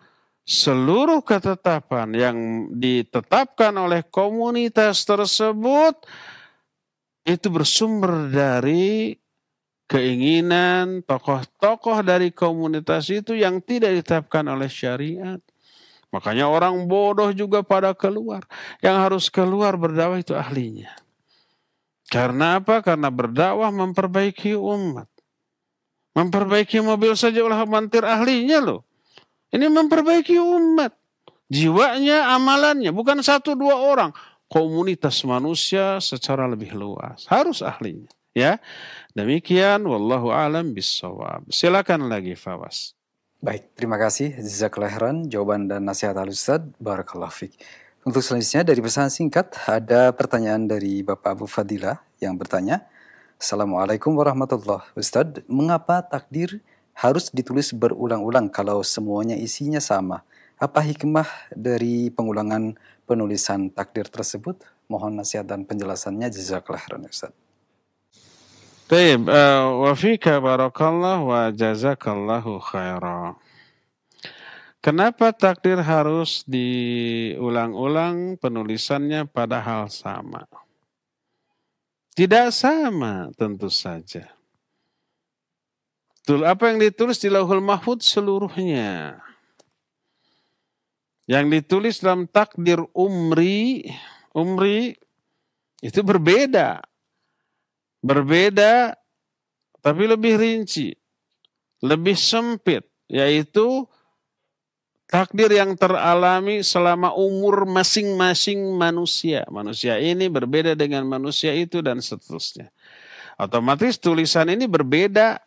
seluruh ketetapan yang ditetapkan oleh komunitas tersebut itu bersumber dari keinginan tokoh-tokoh dari komunitas itu yang tidak ditetapkan oleh syariat. Makanya orang bodoh juga pada keluar. Yang harus keluar berdakwah itu ahlinya. Karena apa? Karena berdakwah memperbaiki umat. Memperbaiki mobil saja ulah mantir ahlinya loh. Ini memperbaiki umat. Jiwanya, amalannya. Bukan 1-2 orang. Komunitas manusia secara lebih luas. Harus ahlinya. Ya, demikian. Wallahu a'lam bissawab. Silakan lagi Fawas. Baik, terima kasih Jazakallah khairan jawaban dan nasihat Al-Ustaz. Barakallahu fiik. Untuk selanjutnya dari pesan singkat ada pertanyaan dari Bapak Abu Fadilah yang bertanya, Assalamualaikum warahmatullahi wabarakatuh. Ustaz, mengapa takdir harus ditulis berulang-ulang kalau semuanya isinya sama? Apa hikmah dari pengulangan penulisan takdir tersebut? Mohon nasihat dan penjelasannya. Jazakallah khairan Ustaz. Baik, wa fika barakallah wa jazakallahu khairan. Kenapa takdir harus diulang-ulang penulisannya padahal sama? Tidak sama tentu saja. Apa yang ditulis di Lauhul Mahfudz seluruhnya. Yang ditulis dalam takdir umri itu berbeda. Berbeda, tapi lebih rinci, lebih sempit, yaitu takdir yang teralami selama umur masing-masing manusia. Manusia ini berbeda dengan manusia itu dan seterusnya. Otomatis tulisan ini berbeda,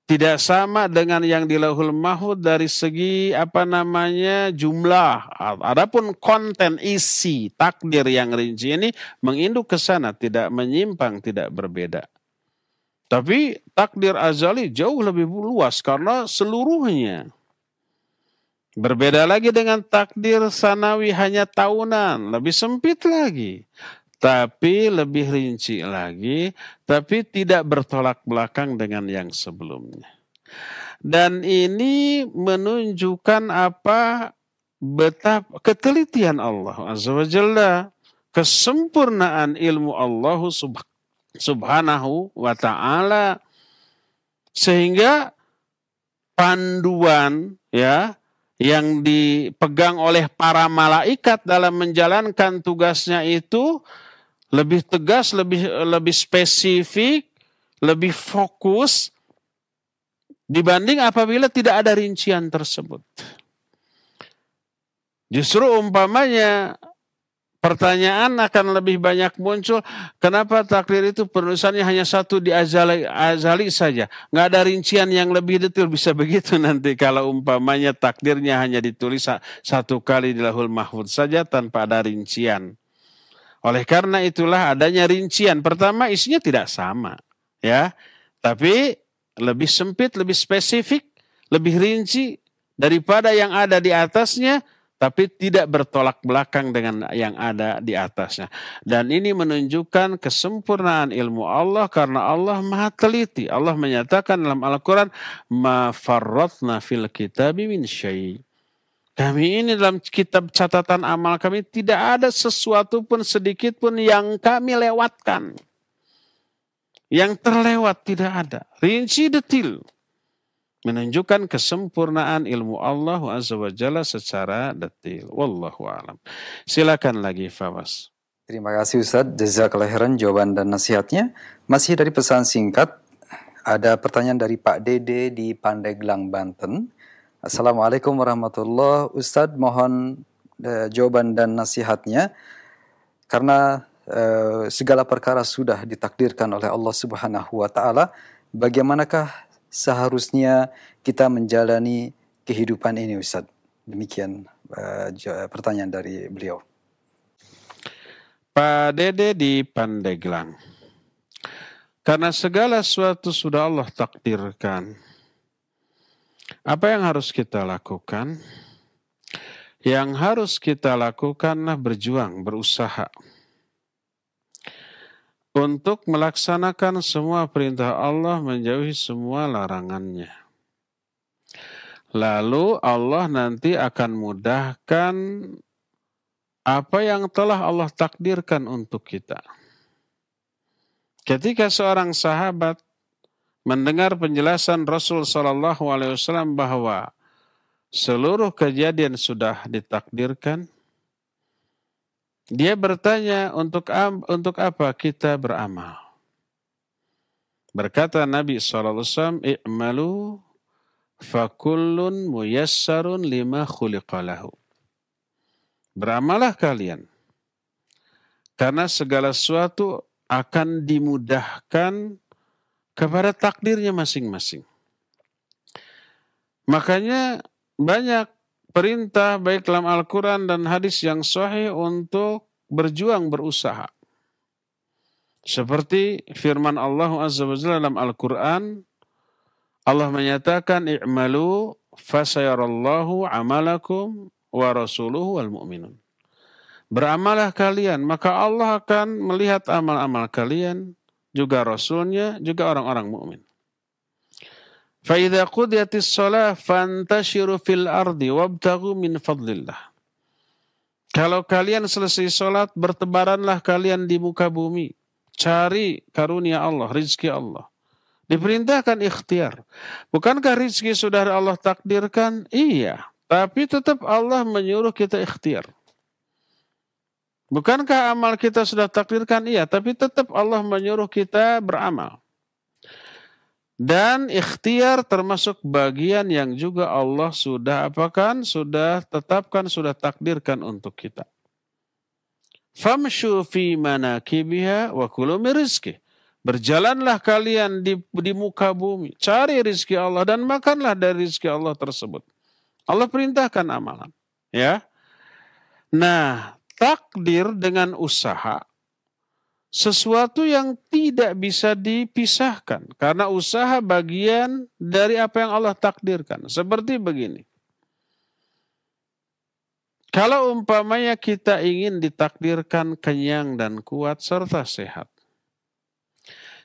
tidak sama dengan yang di Lauhul Mahfudz dari segi jumlah. Adapun konten isi takdir yang rinci ini menginduk ke sana, tidak menyimpang, tidak berbeda. Tapi takdir azali jauh lebih luas karena seluruhnya. Berbeda lagi dengan takdir sanawi hanya tahunan, lebih sempit lagi. tapi lebih rinci lagi, tapi tidak bertolak belakang dengan yang sebelumnya. Dan ini menunjukkan apa betapa ketelitian Allah Azza wa Jalla, kesempurnaan ilmu Allah Subhanahu wa ta'ala, sehingga panduan ya yang dipegang oleh para malaikat dalam menjalankan tugasnya itu lebih tegas, lebih spesifik, lebih fokus dibanding apabila tidak ada rincian tersebut. Justru umpamanya pertanyaan akan lebih banyak muncul, kenapa takdir itu penulisannya hanya satu di azali saja, nggak ada rincian yang lebih detail. Bisa begitu nanti kalau umpamanya takdirnya hanya ditulis satu kali di Lauhul Mahfuz saja tanpa ada rincian. Oleh karena itulah adanya rincian. Pertama, isinya tidak sama, ya, tapi lebih sempit, lebih spesifik, lebih rinci daripada yang ada di atasnya, tapi tidak bertolak belakang dengan yang ada di atasnya. Dan ini menunjukkan kesempurnaan ilmu Allah, karena Allah maha teliti. Allah menyatakan dalam Al-Quran, ma farratna fil kitabi min syai'. Kami ini dalam kitab catatan amal kami tidak ada sesuatu pun sedikit pun yang kami lewatkan. Yang terlewat tidak ada. Rinci detil. Menunjukkan kesempurnaan ilmu Allah Azza wa Jalla secara detil. Wallahu a'lam. Silakan lagi Fawaz. Terima kasih Ustadz, jazakallahu khairan jawaban dan nasihatnya. Masih dari pesan singkat, ada pertanyaan dari Pak Dede di Pandeglang, Banten. Assalamualaikum warahmatullahi wabarakatuh. Ustadz, mohon jawaban dan nasihatnya. Karena segala perkara sudah ditakdirkan oleh Allah Subhanahu wa ta'ala, bagaimanakah seharusnya kita menjalani kehidupan ini, Ustadz? Demikian pertanyaan dari beliau. Pak Dede di Pandeglang. Karena segala sesuatu sudah Allah takdirkan, apa yang harus kita lakukan? Yang harus kita lakukanlah berjuang, berusaha untuk melaksanakan semua perintah Allah, menjauhi semua larangannya. Lalu Allah nanti akan mudahkan apa yang telah Allah takdirkan untuk kita. Ketika seorang sahabat mendengar penjelasan Rasul Shallallahu Alaihi Wasallam bahwa seluruh kejadian sudah ditakdirkan, dia bertanya, untuk apa kita beramal? Berkata Nabi Shallallahu Alaihi Wasallam, "I'malu fakullun muyassarun lima khuliqalahu." Beramalah kalian, karena segala sesuatu akan dimudahkan kepada takdirnya masing-masing. Makanya banyak perintah baik dalam Al-Quran dan hadis yang sahih untuk berjuang, berusaha. Seperti firman Allah Azza wa Jalla dalam Al-Quran, Allah menyatakan, "I'malu fasayarallahu amalakum wa rasuluhu wal mu'minun." Beramalah kalian, maka Allah akan melihat amal-amal kalian, juga Rasulnya, juga orang-orang mukmin. فَإِذَا قُضِيَتِ الصَّلَاةُ فَانْتَشِرُوا فِي الْأَرْضِ وَابْتَغُوا مِنْ فَضْلِ اللَّهِ. Kalau kalian selesai sholat, bertebaranlah kalian di muka bumi. Cari karunia Allah, rizki Allah. Diperintahkan ikhtiar. Bukankah rizki sudah Allah takdirkan? Iya. Tapi tetap Allah menyuruh kita ikhtiar. Bukankah amal kita sudah takdirkan? Iya. Tapi tetap Allah menyuruh kita beramal. Dan ikhtiar termasuk bagian yang juga Allah sudah apakan, sudah tetapkan, sudah takdirkan untuk kita. Famshu fi manakibiha wa kulu min rizqih. Berjalanlah kalian di muka bumi, cari rizki Allah dan makanlah dari rizki Allah tersebut. Allah perintahkan amalan, ya. Nah, takdir dengan usaha sesuatu yang tidak bisa dipisahkan. Karena usaha bagian dari apa yang Allah takdirkan. Seperti begini. Kalau umpamanya kita ingin ditakdirkan kenyang dan kuat serta sehat,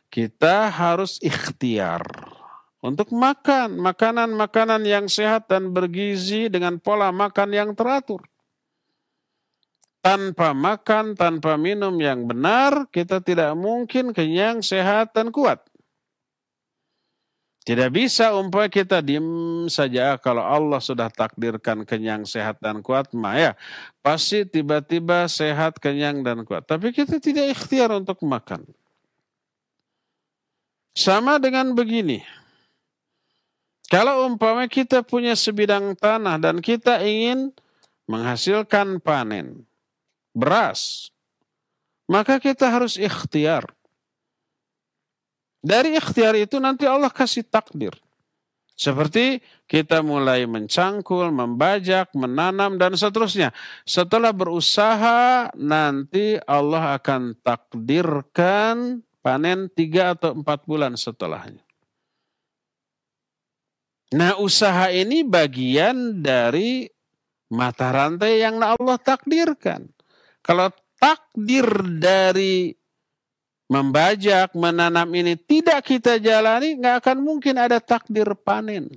kita harus ikhtiar untuk makan makanan-makanan yang sehat dan bergizi dengan pola makan yang teratur. Tanpa makan, tanpa minum yang benar, kita tidak mungkin kenyang, sehat, dan kuat. Tidak bisa umpamanya kita diam saja kalau Allah sudah takdirkan kenyang, sehat, dan kuat, ya pasti tiba-tiba sehat, kenyang, dan kuat. Tapi kita tidak ikhtiar untuk makan. Sama dengan begini. Kalau umpamanya kita punya sebidang tanah dan kita ingin menghasilkan panen beras, maka kita harus ikhtiar. Dari ikhtiar itu nanti Allah kasih takdir. Seperti kita mulai mencangkul, membajak, menanam, dan seterusnya. Setelah berusaha, nanti Allah akan takdirkan panen 3 atau 4 bulan setelahnya. Nah, usaha ini bagian dari mata rantai yang Allah takdirkan. Kalau takdir dari membajak, menanam ini tidak kita jalani, nggak akan mungkin ada takdir panen.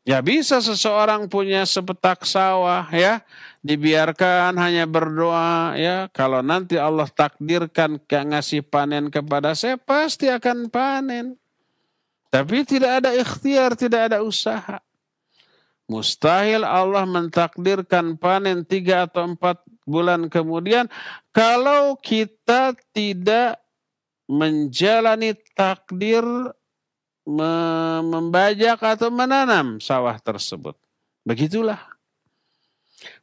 Ya bisa seseorang punya sepetak sawah, ya dibiarkan hanya berdoa, ya kalau nanti Allah takdirkan ngasih panen kepada saya, pasti akan panen. Tapi tidak ada ikhtiar, tidak ada usaha. Mustahil Allah mentakdirkan panen 3 atau 4 bulan kemudian kalau kita tidak menjalani takdir membajak atau menanam sawah tersebut. Begitulah.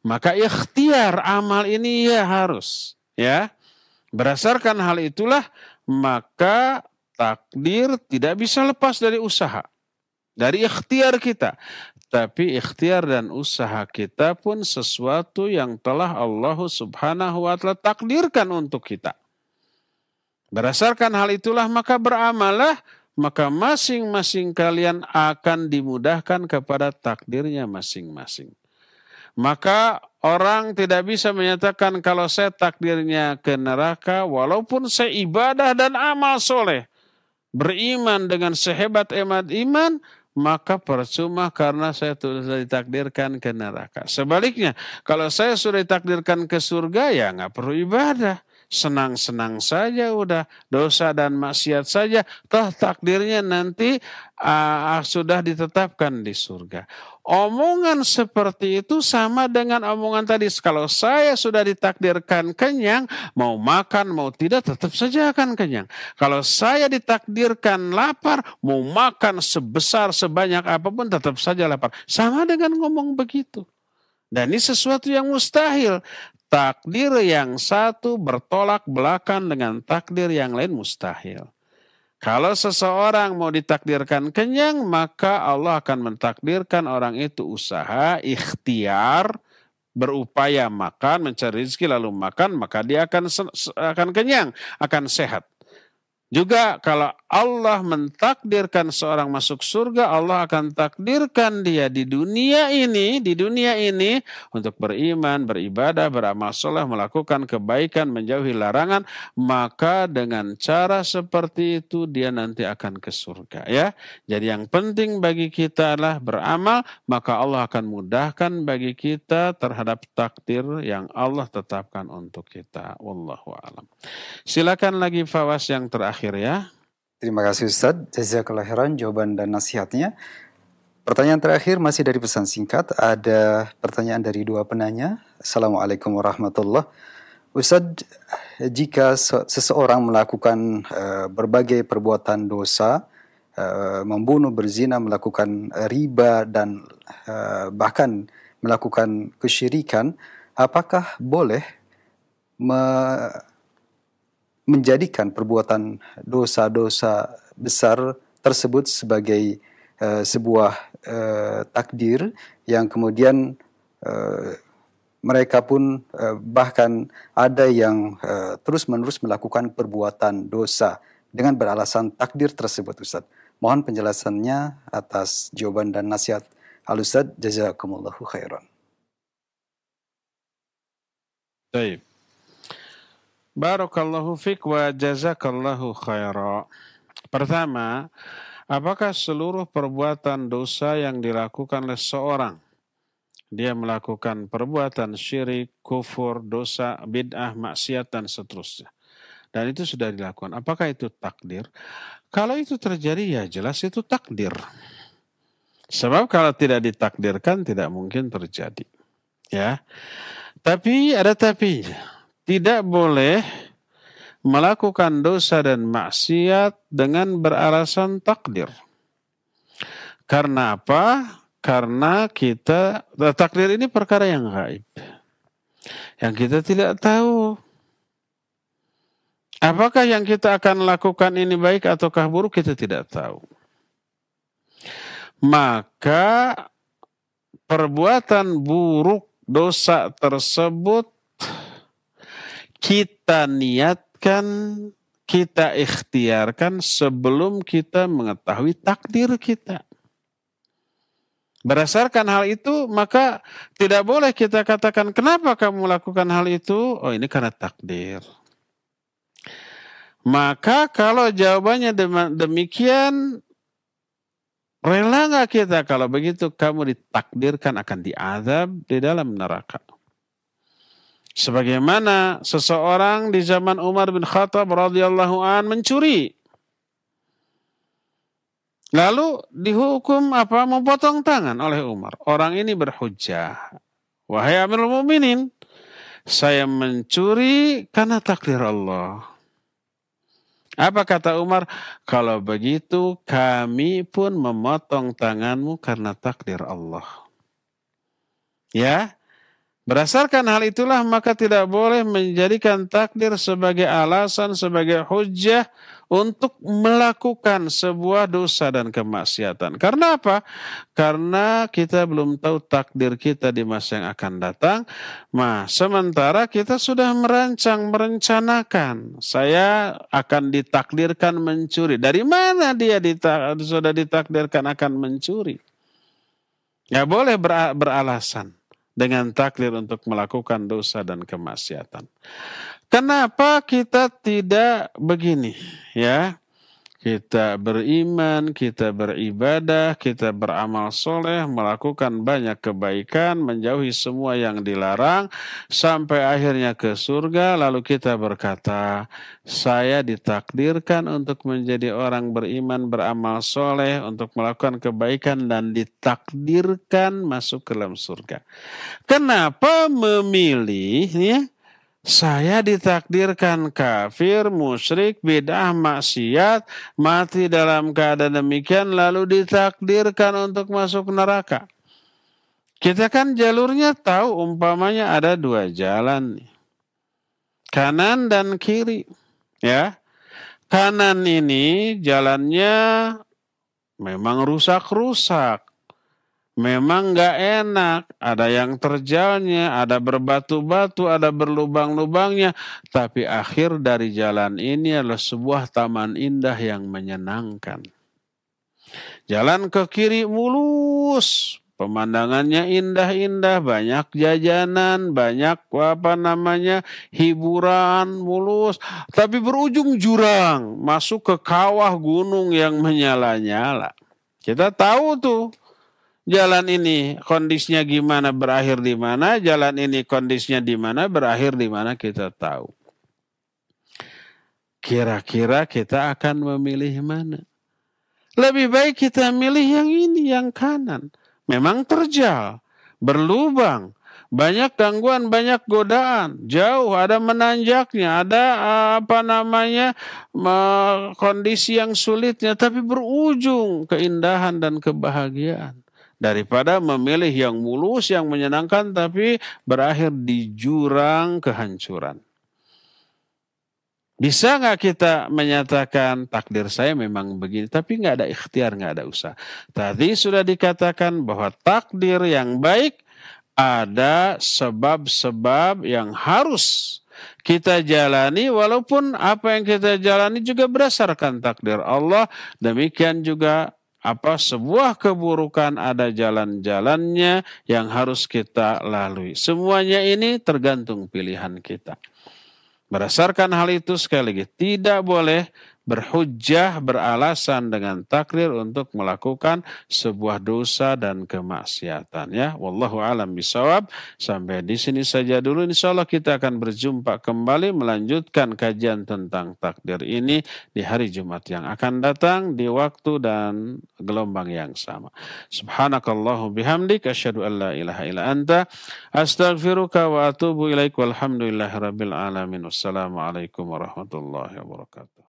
Maka ikhtiar amal ini ya harus. Ya. Berdasarkan hal itulah maka takdir tidak bisa lepas dari usaha. Dari ikhtiar kita. Tapi ikhtiar dan usaha kita pun sesuatu yang telah Allah Subhanahu wa Ta'ala takdirkan untuk kita. Berdasarkan hal itulah maka beramallah, maka masing-masing kalian akan dimudahkan kepada takdirnya masing-masing. Maka orang tidak bisa menyatakan kalau saya takdirnya ke neraka walaupun saya ibadah dan amal soleh. Beriman dengan sehebat iman, maka percuma karena saya sudah ditakdirkan ke neraka. Sebaliknya, kalau saya sudah ditakdirkan ke surga, ya nggak perlu ibadah. Senang-senang saja udah, dosa dan maksiat saja, toh takdirnya nanti sudah ditetapkan di surga. Omongan seperti itu sama dengan omongan tadi. Kalau saya sudah ditakdirkan kenyang, mau makan mau tidak tetap saja akan kenyang. Kalau saya ditakdirkan lapar, mau makan sebesar sebanyak apapun tetap saja lapar. Sama dengan ngomong begitu. Dan ini sesuatu yang mustahil. Takdir yang satu bertolak belakang dengan takdir yang lain mustahil. Kalau seseorang mau ditakdirkan kenyang, maka Allah akan mentakdirkan orang itu usaha, ikhtiar, berupaya makan, mencari rezeki lalu makan, maka dia akan kenyang, akan sehat. Juga kalau Allah mentakdirkan seorang masuk surga, Allah akan takdirkan dia di dunia ini untuk beriman, beribadah, beramal soleh, melakukan kebaikan, menjauhi larangan, maka dengan cara seperti itu dia nanti akan ke surga, ya. Jadi yang penting bagi kita adalah beramal, maka Allah akan mudahkan bagi kita terhadap takdir yang Allah tetapkan untuk kita. Wallahu a'lam. Silakan lagi Fawas yang terakhir ya. Terima kasih Ustadz, jazakallahu khairan jawaban dan nasihatnya. Pertanyaan terakhir masih dari pesan singkat. Ada pertanyaan dari 2 penanya. Assalamualaikum warahmatullahi wabarakatuh. Ustadz, jika seseorang melakukan berbagai perbuatan dosa, membunuh, berzina, melakukan riba, dan bahkan melakukan kesyirikan, apakah boleh menjadikan perbuatan dosa-dosa besar tersebut sebagai sebuah takdir yang kemudian mereka pun bahkan ada yang terus-menerus melakukan perbuatan dosa dengan beralasan takdir tersebut, Ustaz. Mohon penjelasannya atas jawaban dan nasihat Al-Ustaz. Jazakumullahu khairan. Baik. Barakallahu fiik wa jazakallahu khaira. Pertama, apakah seluruh perbuatan dosa yang dilakukan oleh seorang, dia melakukan perbuatan syirik, kufur, dosa, bid'ah, maksiat, dan seterusnya, dan itu sudah dilakukan, apakah itu takdir? Kalau itu terjadi, ya jelas itu takdir. Sebab kalau tidak ditakdirkan, tidak mungkin terjadi. Ya, tapi ada tapinya. Tidak boleh melakukan dosa dan maksiat dengan beralasan takdir. Karena apa? Karena takdir ini perkara yang gaib, yang kita tidak tahu. Apakah yang kita akan lakukan ini baik ataukah buruk, kita tidak tahu. Maka perbuatan buruk, dosa tersebut kita niatkan, kita ikhtiarkan sebelum kita mengetahui takdir kita. Berdasarkan hal itu, maka tidak boleh kita katakan, kenapa kamu melakukan hal itu? Oh, ini karena takdir. Maka kalau jawabannya demikian, rela nggak kita kalau begitu kamu ditakdirkan akan diazab di dalam neraka? Sebagaimana seseorang di zaman Umar bin Khattab radhiyallahu an mencuri. Lalu dihukum memotong tangan oleh Umar. Orang ini berhujjah, wahai Amirul Mukminin, saya mencuri karena takdir Allah. Apa kata Umar? Kalau begitu kami pun memotong tanganmu karena takdir Allah. Ya, berdasarkan hal itulah maka tidak boleh menjadikan takdir sebagai alasan, sebagai hujjah untuk melakukan sebuah dosa dan kemaksiatan. Karena apa? Karena kita belum tahu takdir kita di masa yang akan datang. Sementara kita sudah merencanakan, saya akan ditakdirkan mencuri. Dari mana dia sudah ditakdirkan akan mencuri? Nggak boleh beralasan dengan takdir untuk melakukan dosa dan kemaksiatan. Kenapa kita tidak begini, ya? Kita beriman, kita beribadah, kita beramal soleh, melakukan banyak kebaikan, menjauhi semua yang dilarang, sampai akhirnya ke surga, lalu kita berkata, saya ditakdirkan untuk menjadi orang beriman, beramal soleh, untuk melakukan kebaikan, dan ditakdirkan masuk ke dalam surga. Kenapa memilih, ya? Saya ditakdirkan kafir, musyrik, bid'ah, maksiat, mati dalam keadaan demikian, lalu ditakdirkan untuk masuk neraka. Kita kan jalurnya tahu, umpamanya ada dua jalan, kanan dan kiri. Ya, kanan ini jalannya memang rusak-rusak. Memang nggak enak, ada yang terjalnya, ada berbatu-batu, ada berlubang-lubangnya. Tapi akhir dari jalan ini adalah sebuah taman indah yang menyenangkan. Jalan ke kiri mulus, pemandangannya indah-indah, banyak jajanan, banyak hiburan, mulus. Tapi berujung jurang, masuk ke kawah gunung yang menyala-nyala. Kita tahu tuh. Jalan ini kondisinya gimana, berakhir di mana? Jalan ini kondisinya di mana, berakhir di mana, kita tahu. Kira-kira kita akan memilih mana? Lebih baik kita milih yang ini, yang kanan. Memang terjal, berlubang, banyak gangguan, banyak godaan, jauh, ada menanjaknya, ada kondisi yang sulitnya, tapi berujung keindahan dan kebahagiaan. Daripada memilih yang mulus, yang menyenangkan, tapi berakhir di jurang kehancuran. Bisa nggak kita menyatakan takdir saya memang begini, tapi nggak ada ikhtiar, nggak ada usaha. Tadi sudah dikatakan bahwa takdir yang baik ada sebab-sebab yang harus kita jalani, walaupun apa yang kita jalani juga berdasarkan takdir Allah. Demikian juga sebuah keburukan ada jalan-jalannya yang harus kita lalui. Semuanya ini tergantung pilihan kita. Berdasarkan hal itu sekali lagi tidak boleh berhujjah, beralasan dengan takdir untuk melakukan sebuah dosa dan kemaksiatan, ya. Wallahu alam bisawab. Sampai di sini saja dulu. Insyaallah kita akan berjumpa kembali melanjutkan kajian tentang takdir ini di hari Jumat yang akan datang di waktu dan gelombang yang sama. Subhanakallahu bihamdik asyhadu an la ilaha illa anta astaghfiruka wa atubu ilaik walhamdulillahirabbil alamin. Wassalamualaikum warahmatullahi wabarakatuh.